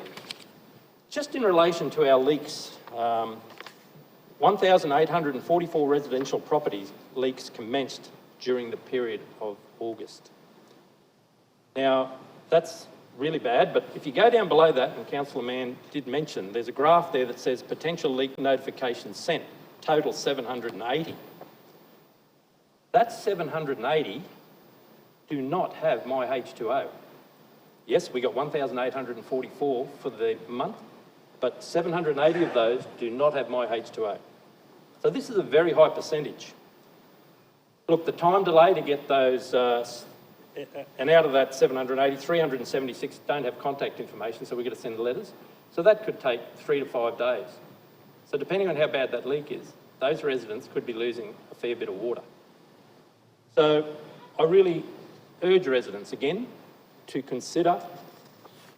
Just in relation to our leaks, 1,844 residential properties leaks commenced during the period of August. Now, that's really bad, but if you go down below that, and Councillor Mann did mention, there's a graph there that says potential leak notifications sent, total 780. That 780 do not have MyH2O. Yes, we got 1,844 for the month, but 780 of those do not have MyH2O. So this is a very high percentage. Look, the time delay to get those, and out of that 780, 376 don't have contact information, so we've got to send letters. So that could take 3 to 5 days. So depending on how bad that leak is, those residents could be losing a fair bit of water. So I really urge residents again to consider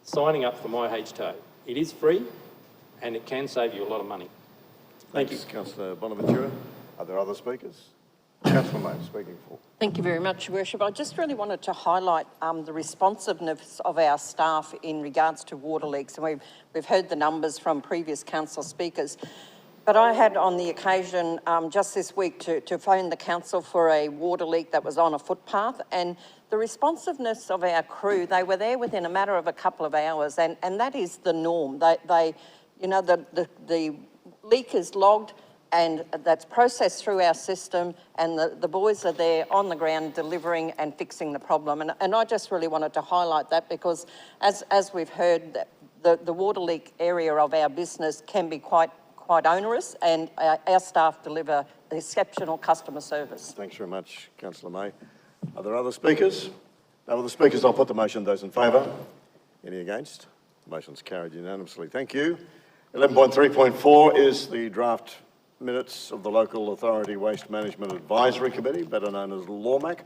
signing up for MyH2O. It is free and it can save you a lot of money. Thank you. Councillor Bonaventura. Are there other speakers? Councillor May, speaking for. Thank you very much, Your Worship. I just really wanted to highlight the responsiveness of our staff in regards to water leaks. And we've heard the numbers from previous council speakers. But I had on the occasion just this week to phone the council for a water leak that was on a footpath, and the responsiveness of our crew, they were there within a matter of a couple of hours, and that is the norm. They you know, the leak is logged and that's processed through our system, and the boys are there on the ground delivering and fixing the problem. And I just really wanted to highlight that because as we've heard, the water leak area of our business can be quite onerous, and our staff deliver exceptional customer service. Thanks very much, Councillor May. Are there other speakers? No other speakers. I'll put the motion. Those in favour? Any against? The motion's carried unanimously. Thank you. 11.3.4 is the draft minutes of the Local Authority Waste Management Advisory Committee, better known as LAWMAC,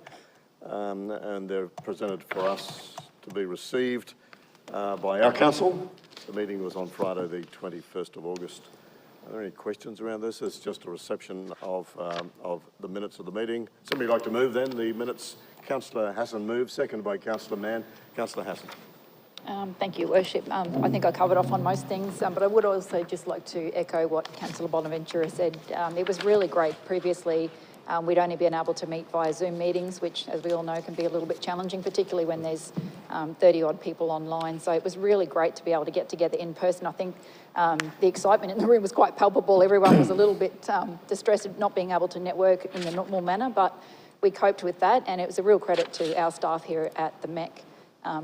and they're presented for us to be received by our council. The meeting was on Friday, the 21st of August. Are there any questions around this? It's just a reception of the minutes of the meeting. Somebody like to move then the minutes? Councillor Hassan moves, seconded by Councillor Mann. Councillor Hassan. Thank you, Worship. I think I covered off on most things, but I would also just like to echo what Councillor Bonaventura said. It was really great. Previously, we'd only been able to meet via Zoom meetings, which, as we all know, can be a little bit challenging, particularly when there's 30-odd people online. So it was really great to be able to get together in person. I think the excitement in the room was quite palpable. Everyone was a little bit distressed at not being able to network in the normal manner, but we coped with that, and it was a real credit to our staff here at the MECC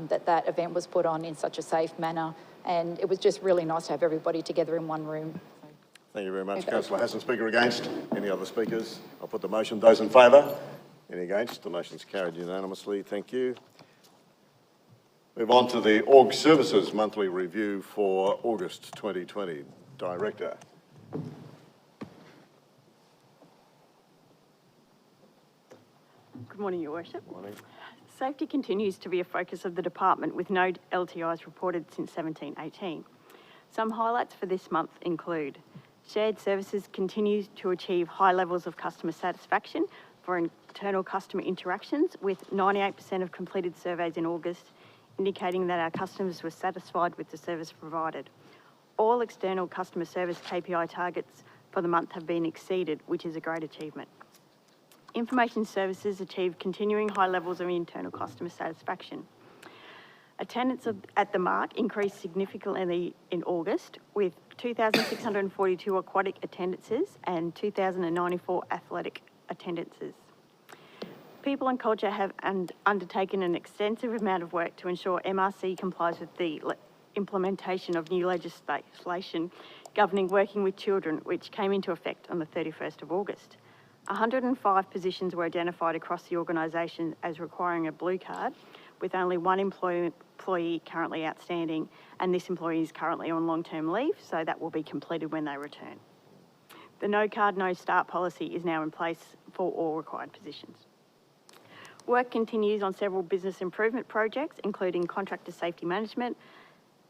that event was put on in such a safe manner, and it was just really nice to have everybody together in one room. Thank you very much. Councillor Hassan. Speaker against? Any other speakers? I'll put the motion. Those in favour? Any against? The motion's carried unanimously. Thank you. Move on to the Org Services Monthly Review for August 2020. Director. Good morning, Your Worship. Morning. Safety continues to be a focus of the department with no LTIs reported since 17/18. Some highlights for this month include shared services continues to achieve high levels of customer satisfaction for internal customer interactions, with 98% of completed surveys in August indicating that our customers were satisfied with the service provided. All external customer service KPI targets for the month have been exceeded, which is a great achievement. Information services achieved continuing high levels of internal customer satisfaction. Attendance at the MARC increased significantly in August, with 2,642 aquatic attendances and 2,094 athletic attendances. People and Culture have undertaken an extensive amount of work to ensure MRC complies with the implementation of new legislation governing working with children, which came into effect on the 31st of August. 105 positions were identified across the organisation as requiring a blue card, with only one employee currently outstanding, and this employee is currently on long-term leave, so that will be completed when they return. The no card, no start policy is now in place for all required positions. Work continues on several business improvement projects, including contractor safety management,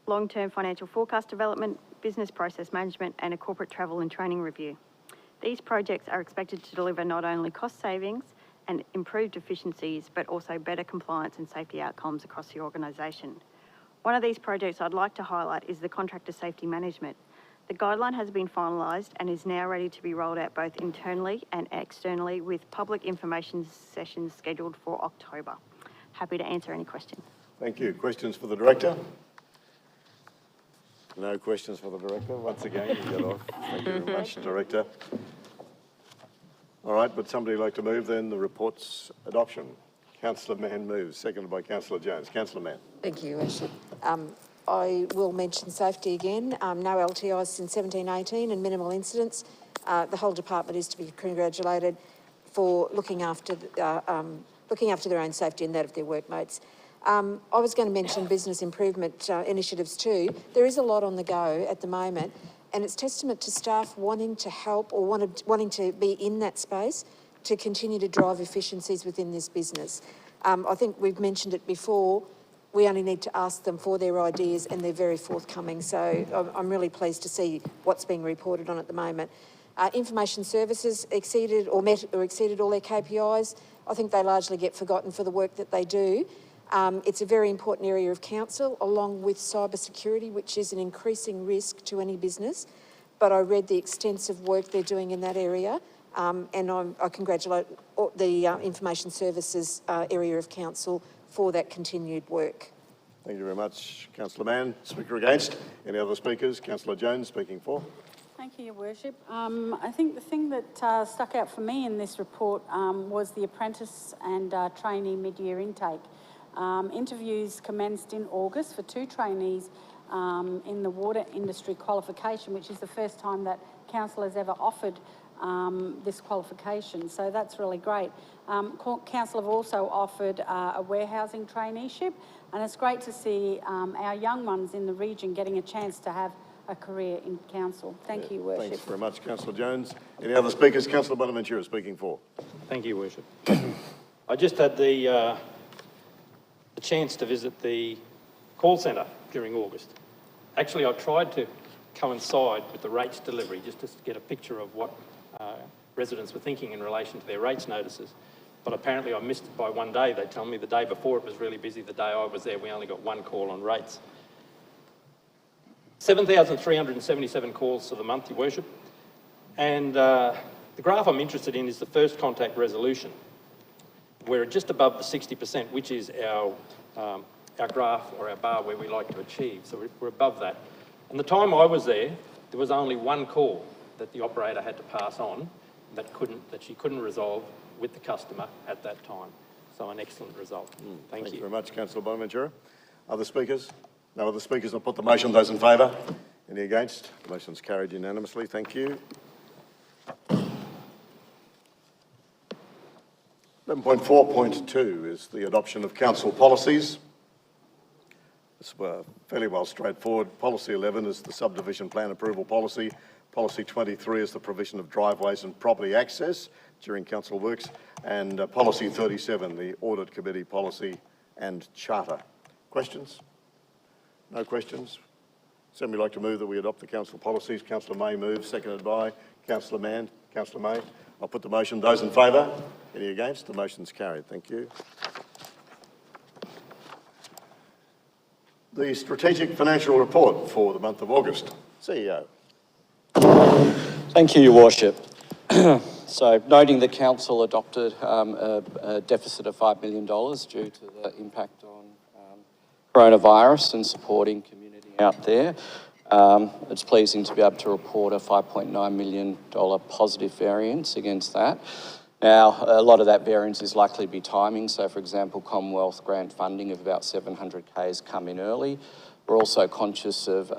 long-term financial forecast development, business process management, and a corporate travel and training review. These projects are expected to deliver not only cost savings and improved efficiencies, but also better compliance and safety outcomes across the organisation. One of these projects I'd like to highlight is the contractor safety management. The guideline has been finalised and is now ready to be rolled out both internally and externally, with public information sessions scheduled for October. Happy to answer any questions. Thank you. Questions for the Director? No questions for the Director. Once again, you get off. Thank you very much, Director. All right, would somebody like to move then the report's adoption? Councillor Mann moves, seconded by Councillor Jones. Councillor Mann. Thank you, Worship. I will mention safety again. No LTIs since 17/18 and minimal incidents. The whole department is to be congratulated for looking after their own safety and that of their workmates. I was going to mention business improvement initiatives too. There is a lot on the go at the moment, and it's testament to staff wanting to help or wanting to be in that space to continue to drive efficiencies within this business. I think we've mentioned it before. We only need to ask them for their ideas, and they're very forthcoming. So I'm really pleased to see what's being reported on at the moment. Information services exceeded or met or exceeded all their KPIs. I think they largely get forgotten for the work that they do. It's a very important area of council, along with cyber security, which is an increasing risk to any business. But I read the extensive work they're doing in that area, and I congratulate the information services area of council for that continued work. Thank you very much, Councillor Mann. Speaker against. Any other speakers? Councillor Jones speaking for. Thank you, Your Worship. I think the thing that stuck out for me in this report was the apprentice and trainee mid-year intake. Interviews commenced in August for 2 trainees in the water industry qualification, which is the first time that council has ever offered this qualification, so that's really great. Council have also offered a warehousing traineeship, and it's great to see our young ones in the region getting a chance to have a career in council. Thank you, Worship. Thanks very much, Councillor Jones. Any other speakers? Councillor Bonaventura speaking for. Thank you, Worship. I just had the chance to visit the call centre during August. Actually, I tried to coincide with the rates delivery just to get a picture of what residents were thinking in relation to their rates notices. But apparently I missed it by 1 day. They tell me the day before it was really busy. The day I was there, we only got 1 call on rates. 7,377 calls for the month, Your Worship. And the graph I'm interested in is the first contact resolution. We're just above the 60%, which is our graph or our bar where we like to achieve. So we're above that. And the time I was there, there was only 1 call that the operator had to pass on that she couldn't resolve with the customer at that time. So an excellent result. Thank you. Very much, Councillor Bonaventura. Other speakers? No other speakers. I'll put the motion. Those in favour? Any against? The motion's carried unanimously. Thank you. 11.4.2 is the adoption of council policies. It's fairly well straightforward. Policy 11 is the subdivision plan approval policy. Policy 23 is the provision of driveways and property access during council works. And policy 37, the audit committee policy and charter. Questions? No questions? Somebody like to move that we adopt the council policies? Councillor May moves, seconded by Councillor Mann. Councillor May. I'll put the motion. Those in favour? Any against? The motion's carried. Thank you. The strategic financial report for the month of August. CEO. Thank you, Your Worship. So, noting the council adopted a deficit of $5 million due to the impact on coronavirus and supporting community out there, it's pleasing to be able to report a $5.9 million positive variance against that. Now, a lot of that variance is likely to be timing. So, for example, Commonwealth grant funding of about 700K has come in early. We're also conscious of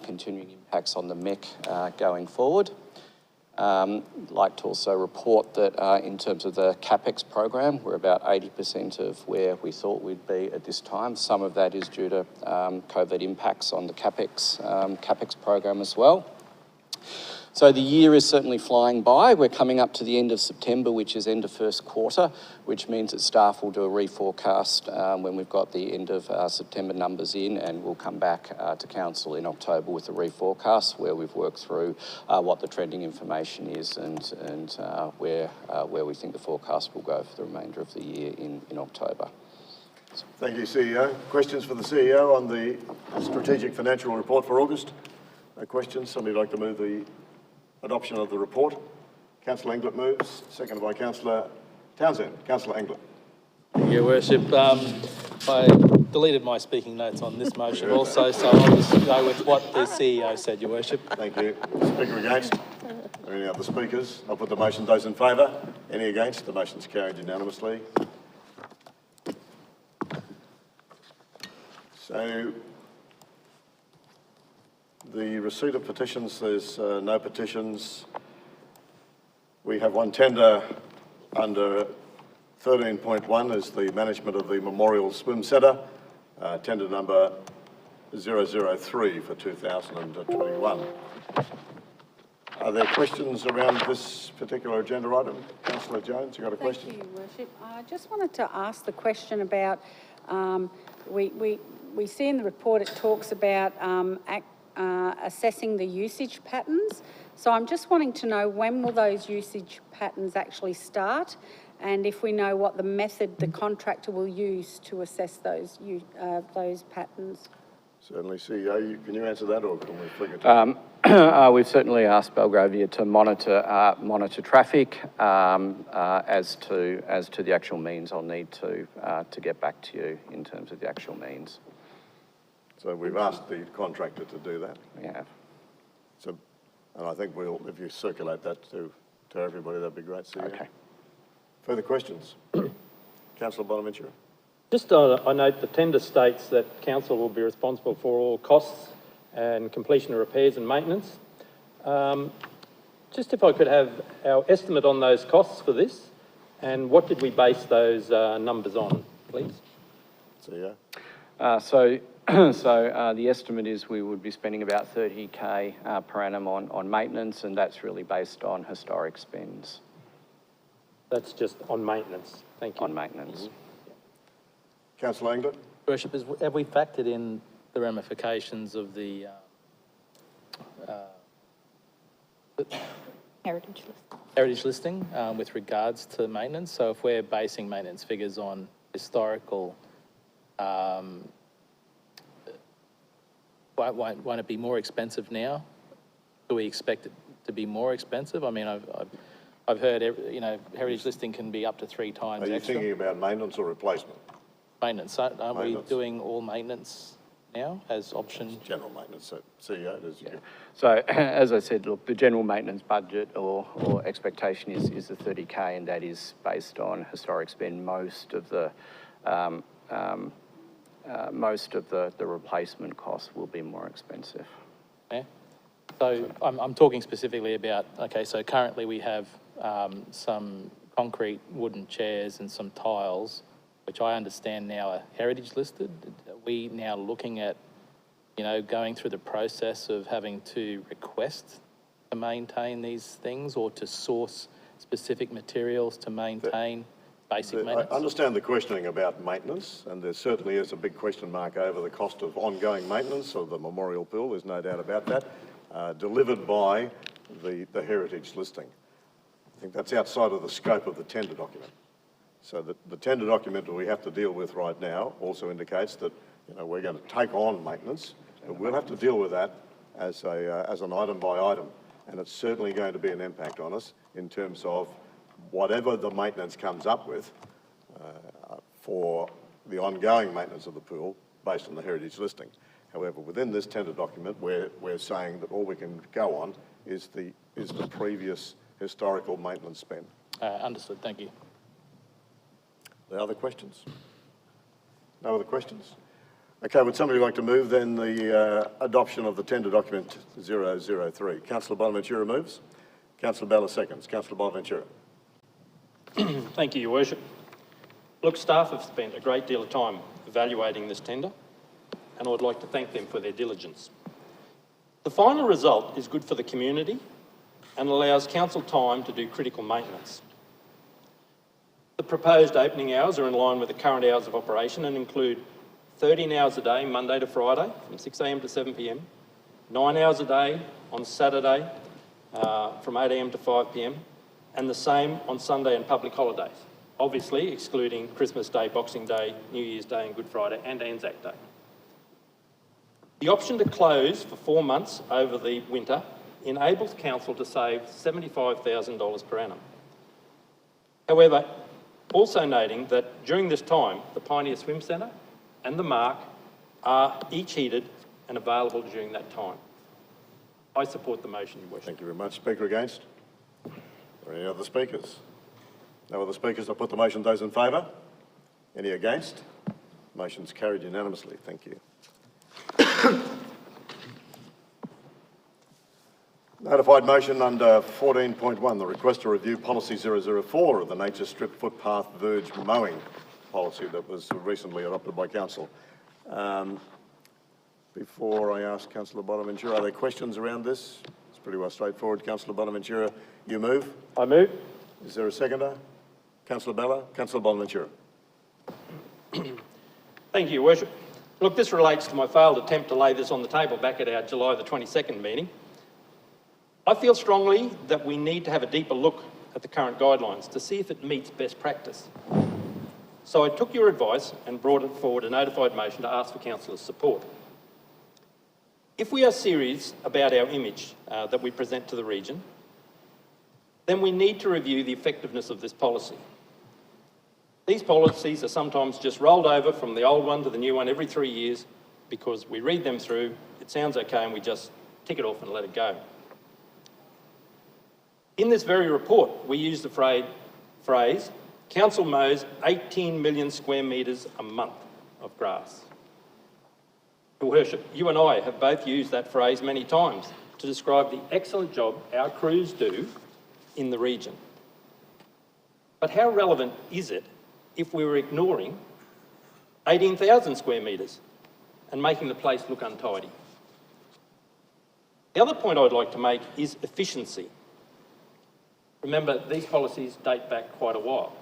continuing impacts on the MECC going forward. I'd like to also report that in terms of the CapEx program, we're about 80% of where we thought we'd be at this time. Some of that is due to COVID impacts on the CapEx program as well. So the year is certainly flying by. We're coming up to the end of September, which is end of first quarter, which means that staff will do a reforecast when we've got the end of September numbers in, and we'll come back to council in October with a reforecast where we've worked through what the trending information is and where we think the forecast will go for the remainder of the year in October. Thank you, CEO. Questions for the CEO on the strategic financial report for August? No questions. Somebody like to move the adoption of the report? Councillor Englert moves, seconded by Councillor Townsend. Councillor Englert. Your Worship, I deleted my speaking notes on this motion also, so I'll just go with what the CEO said, Your Worship. Thank you. Speaker against? Are there any other speakers? I'll put the motion. Those in favour? Any against? The motion's carried unanimously. So, the receipt of petitions, there's no petitions. We have one tender under 13.1 is the management of the Memorial Swim Centre, tender number 003 for 2021. Are there questions around this particular agenda item? Councillor Jones, you got a question? Thank you, Your Worship. I just wanted to ask the question about, we see in the report it talks about assessing the usage patterns So I'm just wanting to know, when will those usage patterns actually start? And if we know what the method the contractor will use to assess those patterns? Certainly, CEO, can you answer that, or can we flick it to We've certainly asked Belgravia to monitor traffic. As to the actual means, I'll need to get back to you in terms of the actual means. So we've asked the contractor to do that. We have. So, and I think if you circulate that to everybody, that'd be great, CEO. Okay. Further questions? Councillor Bonaventura. Just I note the tender states that council will be responsible for all costs and completion of repairs and maintenance. Just if I could have our estimate on those costs for this, and what did we base those numbers on, please? CEO. So the estimate is we would be spending about 30K per annum on maintenance, and that's really based on historic spends. That's just on maintenance. Thank you. On maintenance. Councillor England. Worship, have we factored in the ramifications of the heritage listing with regards to maintenance? So if we're basing maintenance figures on historical, won't it be more expensive now? Do we expect it to be more expensive? I mean, I've heard, heritage listing can be up to 3 times extra. Are you thinking about maintenance or replacement? Maintenance. Aren't we doing all maintenance now as option? General maintenance, so CEO, So as I said, look, the general maintenance budget or expectation is the 30K, and that is based on historic spend. Most of the replacement costs will be more expensive. Yeah. So I'm talking specifically about, okay, so currently we have some concrete wooden chairs and some tiles, which I understand now are heritage listed. Are we now looking at, going through the process of having to request to maintain these things, or to source specific materials to maintain basic maintenance? I understand the questioning about maintenance, and there certainly is a big question mark over the cost of ongoing maintenance of the memorial pool. There's no doubt about that, delivered by the heritage listing. I think that's outside of the scope of the tender document. So the tender document that we have to deal with right now also indicates that we're going to take on maintenance, but we'll have to deal with that as an item by item, and it's certainly going to be an impact on us in terms of whatever the maintenance comes up with for the ongoing maintenance of the pool based on the heritage listing. However, within this tender document, we're saying that all we can go on is the previous historical maintenance spend. Understood. Thank you. Any other questions? No other questions? Okay, would somebody like to move then the adoption of the tender document 003? Councillor Bonaventura moves. Councillor Bella seconds. Councillor Bonaventura. Thank you, Your Worship. Look, staff have spent a great deal of time evaluating this tender, and I would like to thank them for their diligence. The final result is good for the community and allows council time to do critical maintenance. The proposed opening hours are in line with the current hours of operation and include 13 hours a day, Monday to Friday, from 6 a.m. to 7 p.m, 9 hours a day on Saturday from 8 a.m. to 5 p.m, and the same on Sunday and public holidays, obviously excluding Christmas Day, Boxing Day, New Year's Day and Good Friday and Anzac Day. The option to close for 4 months over the winter enables council to save $75,000 per annum. However, also noting that during this time, the Pioneer Swim Centre and the MECC are each heated and available during that time. I support the motion, Your Worship. Thank you very much. Speaker against? Or any other speakers? No other speakers. I'll put the motion. Those in favour? Any against? Motion's carried unanimously. Thank you. Notified motion under 14.1, the request to review policy 004 of the nature strip footpath verge mowing policy that was recently adopted by council. Before I ask Councillor Bonaventura, are there questions around this? It's pretty well straightforward. Councillor Bonaventura, you move? I move. Is there a seconder? Councillor Bella? Councillor Bonaventura. Thank you, Your Worship. Look, this relates to my failed attempt to lay this on the table back at our July the 22nd meeting. I feel strongly that we need to have a deeper look at the current guidelines to see if it meets best practice. So I took your advice and brought it forward a notified motion to ask for councillors' support. If we are serious about our image that we present to the region, then we need to review the effectiveness of this policy. These policies are sometimes just rolled over from the old one to the new one every 3 years because we read them through, it sounds okay, and we just tick it off and let it go. In this very report, we use the phrase, council mows 18 million square metres a month of grass. Your Worship, you and I have both used that phrase many times to describe the excellent job our crews do in the region. But how relevant is it if we were ignoring 18,000 square metres and making the place look untidy? The other point I'd like to make is efficiency. Remember, these policies date back quite a while.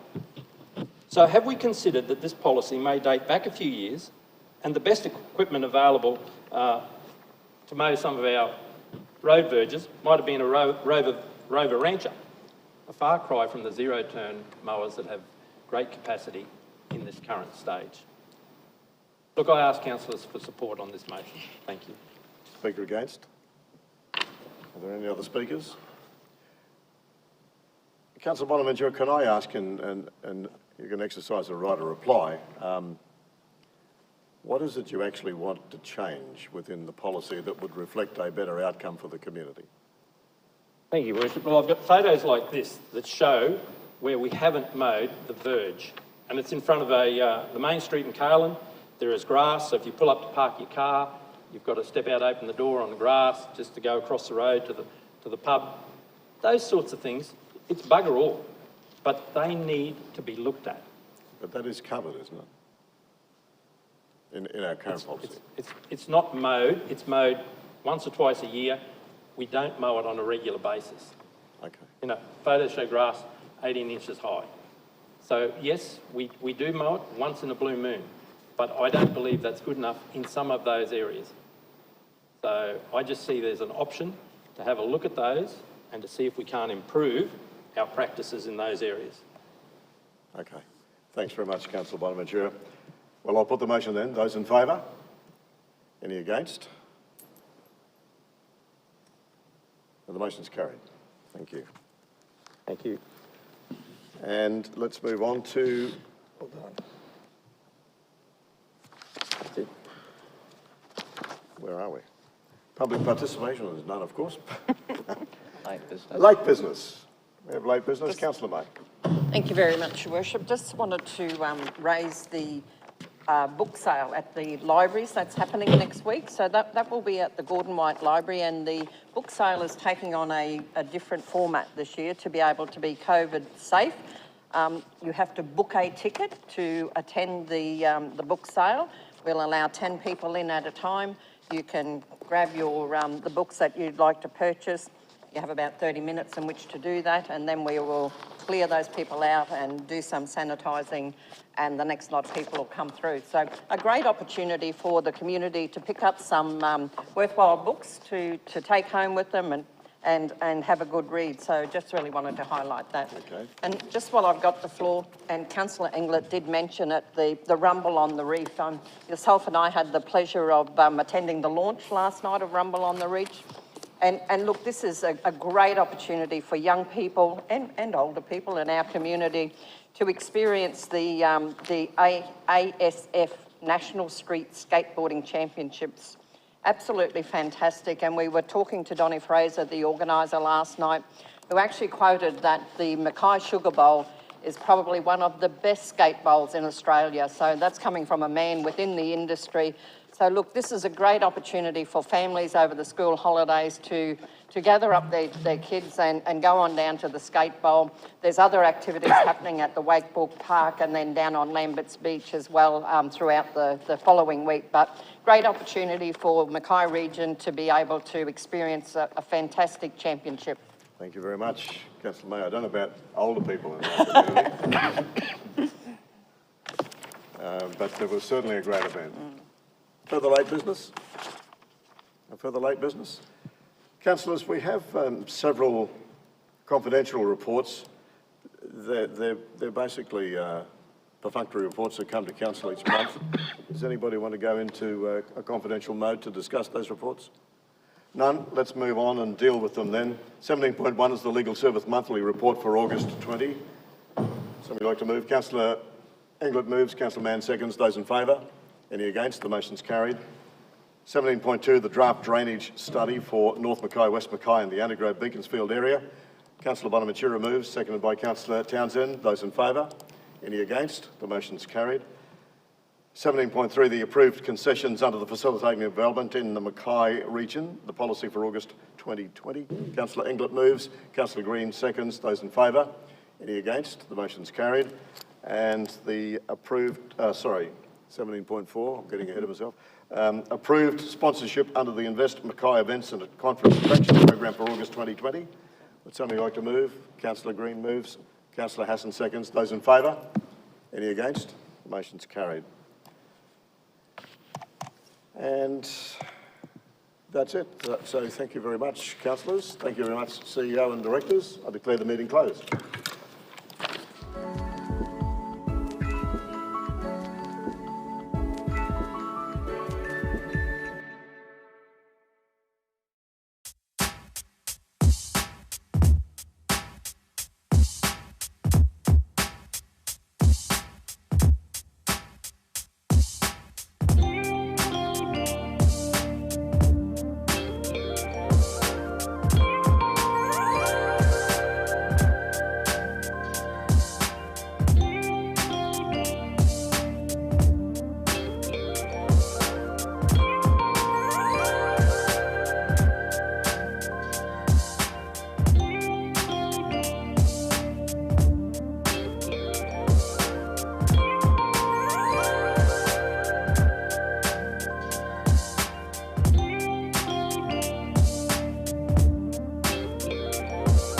So have we considered that this policy may date back a few years and the best equipment available to mow some of our road verges might have been a Rover Rancher, a far cry from the zero-turn mowers that have great capacity in this current stage. Look, I ask councillors for support on this motion. Thank you. Speaker against? Are there any other speakers? Councillor Bonaventura, can I ask, and you can exercise the right of reply, what is it you actually want to change within the policy that would reflect a better outcome for the community? Thank you, Worship. Well, I've got photos like this that show where we haven't mowed the verge, and it's in front of the main street in Carlin. There is grass, so if you pull up to park your car, you've got to step out, open the door on the grass just to go across the road to the pub. Those sorts of things, it's bugger all, but they need to be looked at. But that is covered, isn't it? In our current policy. It's not mowed, it's mowed once or twice a year. We don't mow it on a regular basis. Okay. You know, photos show grass 18 inches high. So yes, we do mow it once in a blue moon, but I don't believe that's good enough in some of those areas. So I just see there's an option to have a look at those and to see if we can't improve our practices in those areas. Okay. Thanks very much, Councillor Bonaventura. Well, I'll put the motion then. Those in favour? Any against? And the motion's carried. Thank you. Thank you. And let's move on to... Well done. That's it. Where are we? Public participation. There's none, of course. Late business. Late business. We have late business. Councillor May. Thank you very much, Your Worship. Just wanted to raise the book sale at the libraries that's happening next week. So that will be at the Gordon White Library, and the book sale is taking on a different format this year to be able to be COVID safe. You have to book a ticket to attend the book sale. We'll allow 10 people in at a time. You can grab your the books that you'd like to purchase. You have about 30 minutes in which to do that, and then we will clear those people out and do some sanitising, and the next lot of people will come through. So a great opportunity for the community to pick up some worthwhile books to take home with them and have a good read. So just really wanted to highlight that. Okay. And just while I've got the floor, and Councillor Englert did mention it, the Rumble on the Reef. Yourself and I had the pleasure of attending the launch last night of Rumble on the Reef. And look, this is a great opportunity for young people and older people in our community to experience the ASF National Street Skateboarding Championships. Absolutely fantastic. And we were talking to Donnie Fraser, the organiser, last night, who actually quoted that the Mackay Sugar Bowl is probably one of the best skate bowls in Australia. So that's coming from a man within the industry. So look, this is a great opportunity for families over the school holidays to gather up their kids and go on down to the skate bowl. There's other activities happening at the Wakebook Park and then down on Lambert's Beach as well throughout the following week. But great opportunity for Mackay region to be able to experience a fantastic championship. Thank you very much, Councillor May. I don't know about older people in our community, but it was certainly a great event. Further late business? No further late business? Councillors, we have several confidential reports. They're basically perfunctory reports that come to council each month. Does anybody want to go into a confidential mode to discuss those reports? None? Let's move on and deal with them then. 17.1 is the Legal Service Monthly Report for August 20. Somebody like to move? Councillor Englert moves, Councillor Mann seconds. Those in favour? Any against? The motion's carried. 17.2, the Draft Drainage Study for North Mackay, West Mackay and the Undergrove Beaconsfield area. Councillor Bonaventura moves, seconded by Councillor Townsend. Those in favour? Any against? The motion's carried. 17.3, the approved concessions under the Facilitating Development in the Mackay region, the policy for August 2020. Councillor Englert moves, Councillor Green seconds. Those in favour? Any against? The motion's carried. And the approved, 17.4, I'm getting ahead of myself. Approved sponsorship under the Invest Mackay Events and Conference Attraction Program for August 2020. Would somebody like to move? Councillor Green moves, Councillor Hassan seconds. Those in favour? Any against? The motion's carried. And that's it. So thank you very much, councillors. Thank you very much, CEO and directors. I declare the meeting closed.